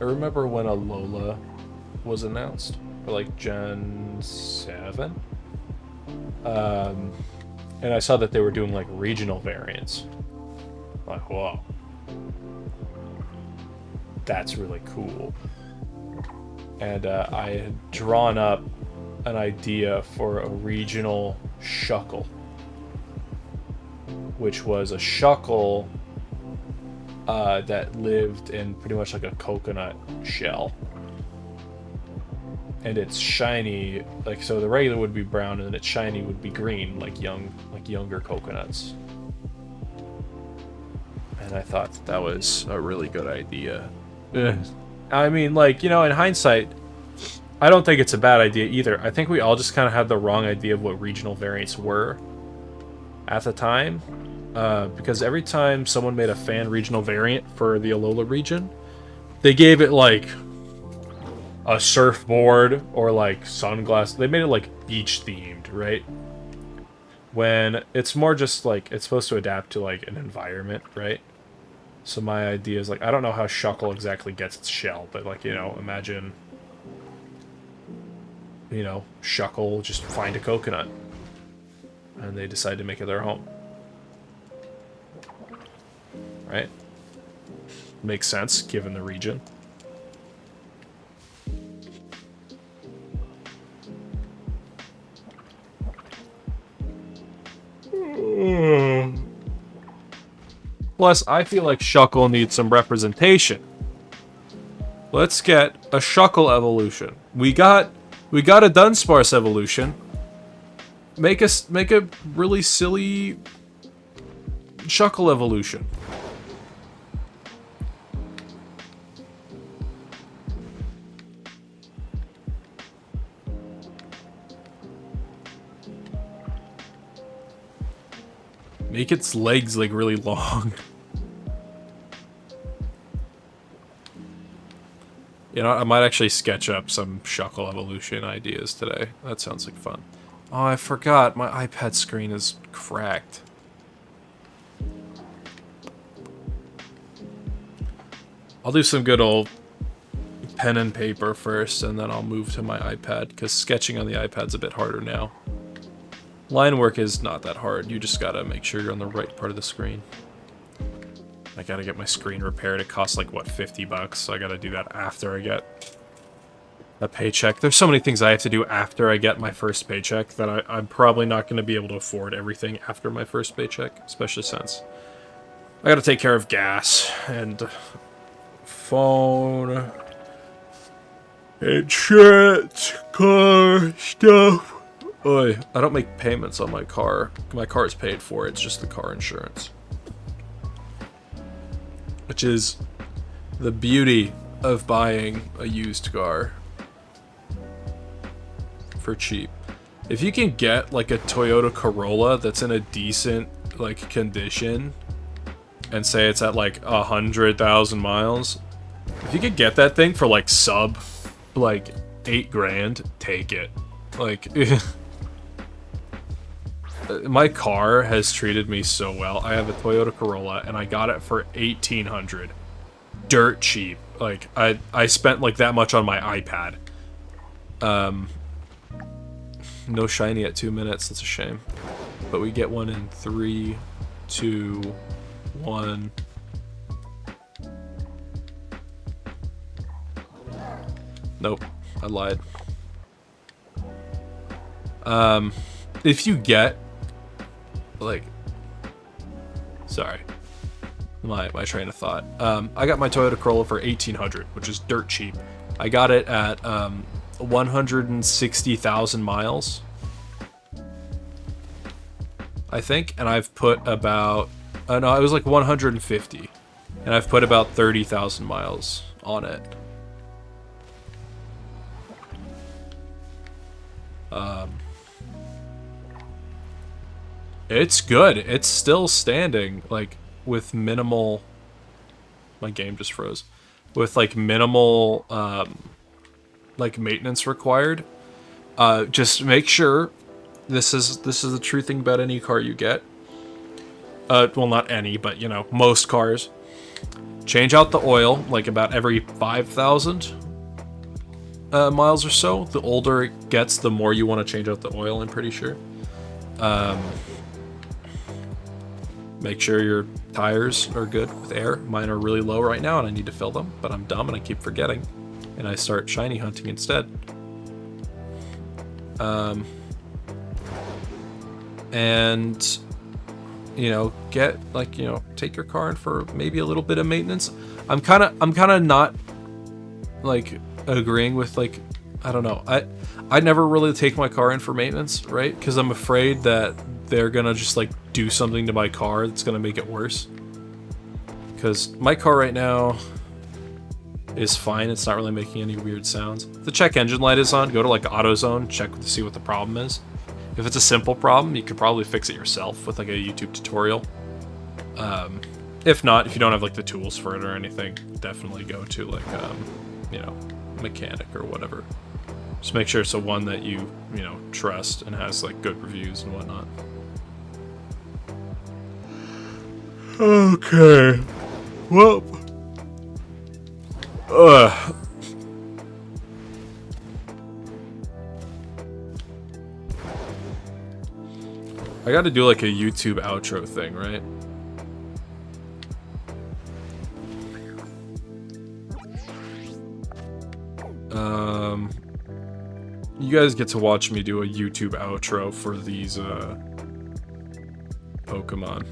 I remember when Alola was announced for like Gen 7. And I saw that they were doing like regional variants. Like, whoa. That's really cool. And I had drawn up an idea for a regional Shuckle, which was a Shuckle that lived in pretty much like a coconut shell. And it's shiny, like, so the regular would be brown and then its shiny would be green, like younger coconuts. And I thought that was a really good idea. I mean, like, you know, in hindsight, I don't think it's a bad idea either. I think we all just kind of had the wrong idea of what regional variants were at the time. Because every time someone made a fan regional variant for the Alola region, they gave it like a surfboard or like sunglasses. They made it like beach themed, right? When it's more just like it's supposed to adapt to like an environment, right? So my idea is like, I don't know how Shuckle exactly gets its shell, but like, you know, imagine, you know, Shuckle just find a coconut and they decide to make it their home. Right? Makes sense given the region. Plus, I feel like Shuckle needs some representation. Let's get a Shuckle evolution. We got a Dunsparce evolution. Make a really silly Shuckle evolution. Make its legs like really long. You know, I might actually sketch up some Shuckle evolution ideas today. That sounds like fun. Oh, I forgot. My iPad screen is cracked. I'll do some good old pen and paper first, and then I'll move to my iPad, because sketching on the iPad's a bit harder now. Line work is not that hard. You just gotta make sure you're on the right part of the screen. I gotta get my screen repaired. It costs like, what, $50? So I gotta do that after I get a paycheck. There's so many things I have to do after I get my first paycheck that I'm probably not going to be able to afford everything after my first paycheck, especially since I got to take care of gas and phone, insurance, car stuff. Oy, I don't make payments on my car. My car is paid for. It's just the car insurance. Which is the beauty of buying a used car for cheap. If you can get like a Toyota Corolla that's in a decent like condition and say it's at like 100,000 miles, if you could get that thing for like sub like 8 grand, take it. Like my car has treated me so well. I have a Toyota Corolla and I got it for $1,800. Dirt cheap. Like I spent like that much on my iPad. No shiny at 2 minutes, that's a shame. But we get one in 3, 2, 1. Nope, I lied. If you get like, sorry, my train of thought. I got my Toyota Corolla for $1,800, which is dirt cheap. I got it at 160,000 miles, I think, and I've put about no, it was like 150, and I've put about 30,000 miles on it. It's good. It's still standing, like, with minimal... My game just froze. With, like, minimal, like, maintenance required. Just make sure... This is the true thing about any car you get. Well, not any, but, you know, most cars. Change out the oil, like, about every 5,000 miles or so. The older it gets, the more you want to change out the oil, I'm pretty sure. Make sure your tires are good with air. Mine are really low right now and I need to fill them, but I'm dumb and I keep forgetting. And I start shiny hunting instead. And, you know, get, like, you know, take your car in for maybe a little bit of maintenance. I'm kind of not, like, agreeing with, like, I don't know. I never really take my car in for maintenance, right? Because I'm afraid that they're gonna just like do something to my car that's gonna make it worse. Because my car right now is fine. It's not really making any weird sounds. If the check engine light is on, go to like AutoZone, check to see what the problem is. If it's a simple problem, you could probably fix it yourself with like a YouTube tutorial. If not, if you don't have like the tools for it or anything, definitely go to like you know, mechanic or whatever. Just make sure it's a one that you know, trust and has like good reviews and whatnot. Okay. Well. I gotta do like a YouTube outro thing, right? You guys get to watch me do a YouTube outro for these, Pokemon.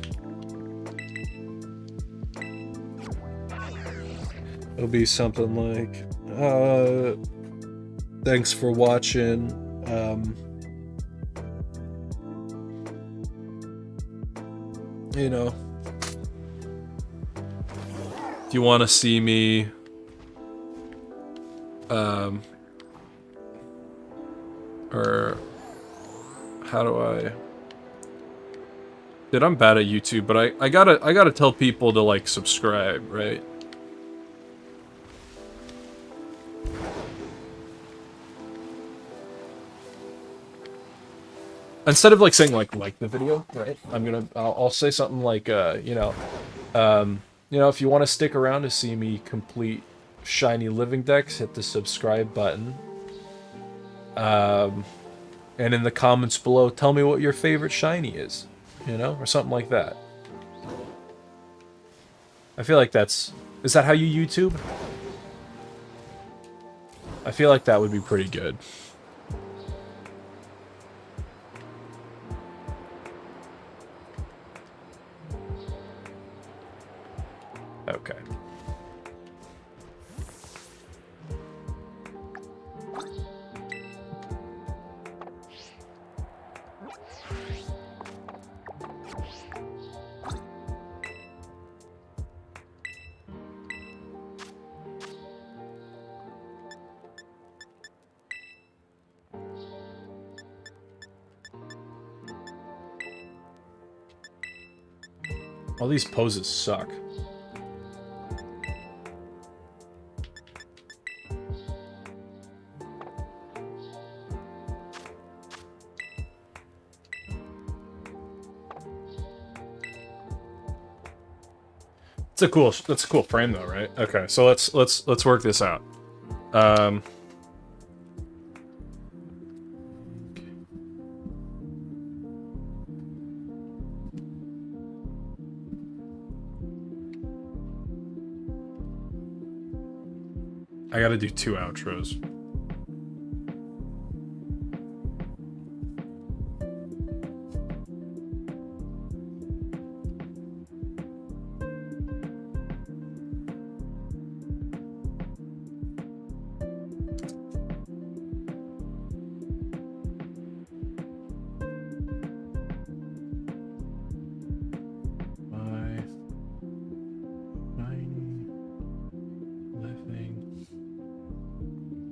It'll be something like, thanks for watching, you know, if you want to see me, or how do I... Dude, I'm bad at YouTube, but I gotta tell people to like subscribe, right? Instead of like saying like the video, right? I'll say something like you know, if you want to stick around to see me complete shiny living decks, hit the subscribe button. And in the comments below, tell me what your favorite shiny is, you know, or something like that. I feel like is that how you YouTube? I feel like that would be pretty good. Okay. All these poses suck. That's a cool frame though, right? Okay, so let's work this out. I gotta do 2 outros. My shiny living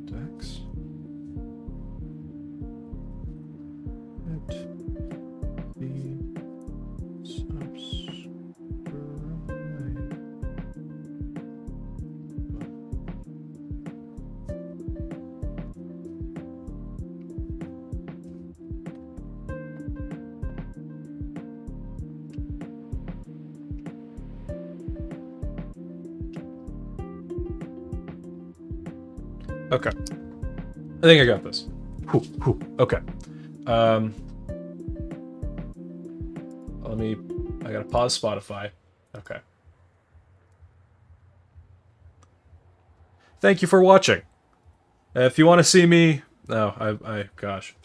Dex. Hit the subscribe. Okay. I think I got this. Okay. I gotta pause Spotify. Okay. Thank you for watching. If you want to see me... No, gosh.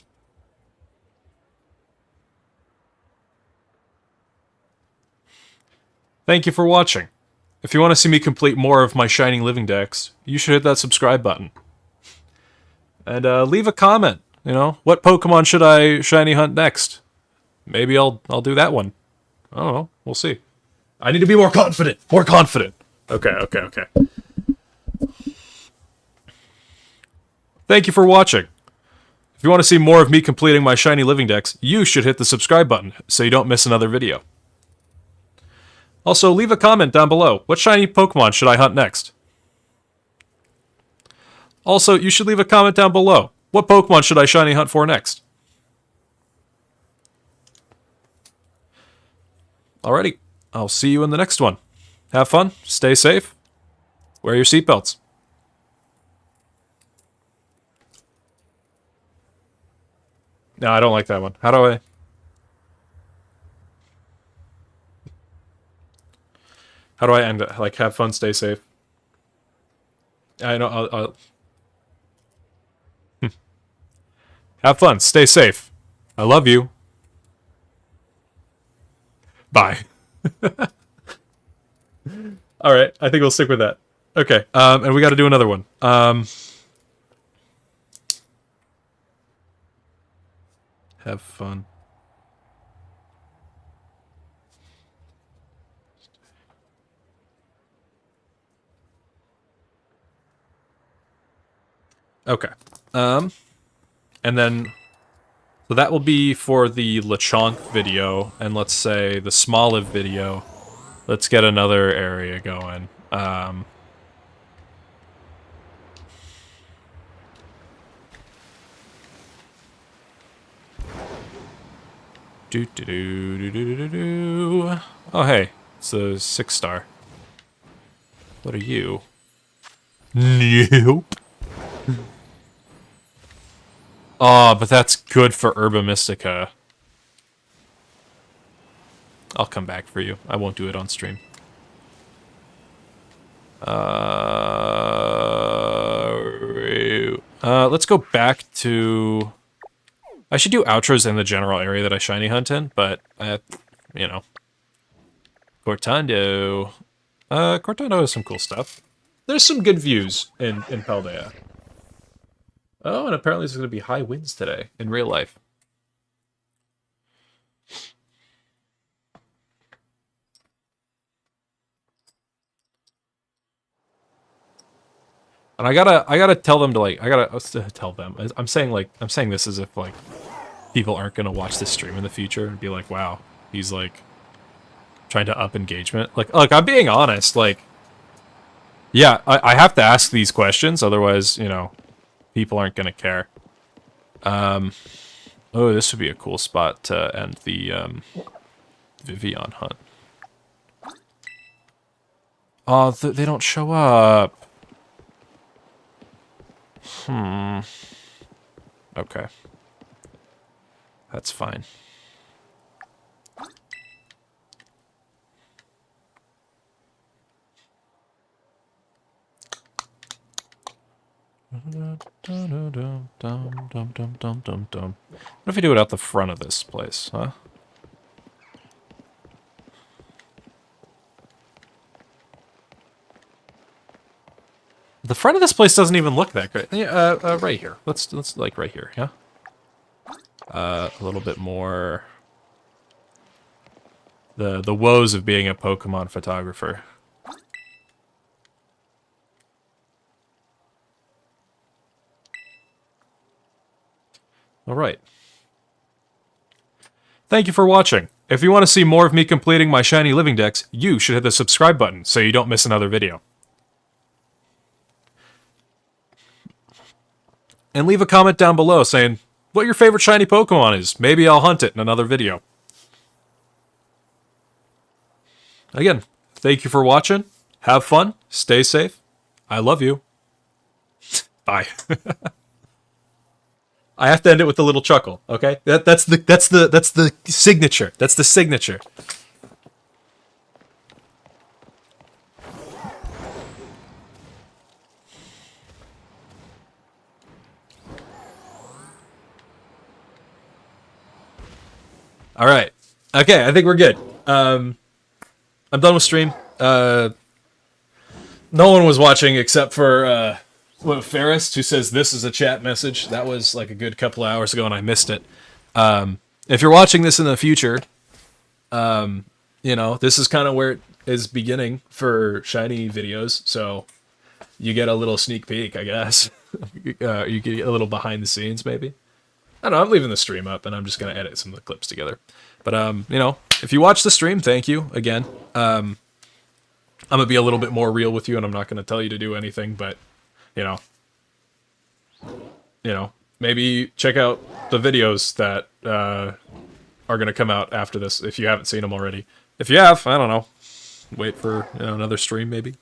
Thank you for watching. If you want to see me complete more of my Shining Living Dex, you should hit that subscribe button. And leave a comment. You know, what Pokemon should I shiny hunt next? Maybe I'll do that one. I don't know. We'll see. I need to be more confident. More confident. Okay. Thank you for watching. If you want to see more of me completing my Shiny Living Dex, you should hit the subscribe button so you don't miss another video. Also, leave a comment down below. What shiny Pokemon should I hunt next? Also, you should leave a comment down below. What Pokemon should I shiny hunt for next? Alrighty, I'll see you in the next one. Have fun, stay safe, wear your seatbelts. No, I don't like that one. How do I... How do I end it? Like, have fun, stay safe. I know, I'll... Have fun, stay safe. I love you. Bye. Alright, I think we'll stick with that. Okay, and we gotta do another one. Have fun. Okay. And then, so that will be for the Lechonk video, and let's say the Smoliv video. Let's get another area going. Oh, hey, it's a 6-star. What are you? Nope. Oh, but that's good for Herba Mystica. I'll come back for you. I won't do it on stream. Let's go back to... I should do outros in the general area that I shiny hunt in, but, you know. Cortando. Cortando has some cool stuff. There's some good views in Paldea. Oh, and apparently there's going to be high winds today in real life. And I gotta tell them to like, I gotta tell them. I'm saying this as if like people aren't gonna watch this stream in the future and be like, wow, he's like trying to up engagement. Like, look, I'm being honest. Like, yeah, I have to ask these questions, otherwise, you know, people aren't gonna care. Oh, this would be a cool spot to end the Vivian hunt. Oh, they don't show up. Okay. That's fine. What if we do it out the front of this place, huh? The front of this place doesn't even look that great. Yeah, right here. Let's like right here, yeah? A little bit more... The woes of being a Pokemon photographer. Alright. Thank you for watching. If you want to see more of me completing my shiny living decks, you should hit the subscribe button so you don't miss another video. And leave a comment down below saying what your favorite shiny Pokemon is. Maybe I'll hunt it in another video. Again, thank you for watching. Have fun. Stay safe. I love you. Bye. I have to end it with a little chuckle, okay? That's the signature. That's the signature. All right. Okay, I think we're good. I'm done with stream. No one was watching except for Ferris, who says this is a chat message. That was like a good couple of hours ago, and I missed it. If you're watching this in the future, you know, this is kind of where it is beginning for shiny videos. So you get a little sneak peek, I guess. You get a little behind the scenes, maybe. I don't know, I'm leaving the stream up, and I'm just going to edit some of the clips together. But, you know, if you watch the stream, thank you, again. I'm going to be a little bit more real with you, and I'm not going to tell you to do anything, but, you know, maybe check out the videos that are going to come out after this, if you haven't seen them already. If you have, I don't know, wait for another stream, maybe.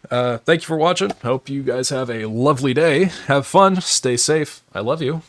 Thank you for watching. Hope you guys have a lovely day. Have fun. Stay safe. I love you.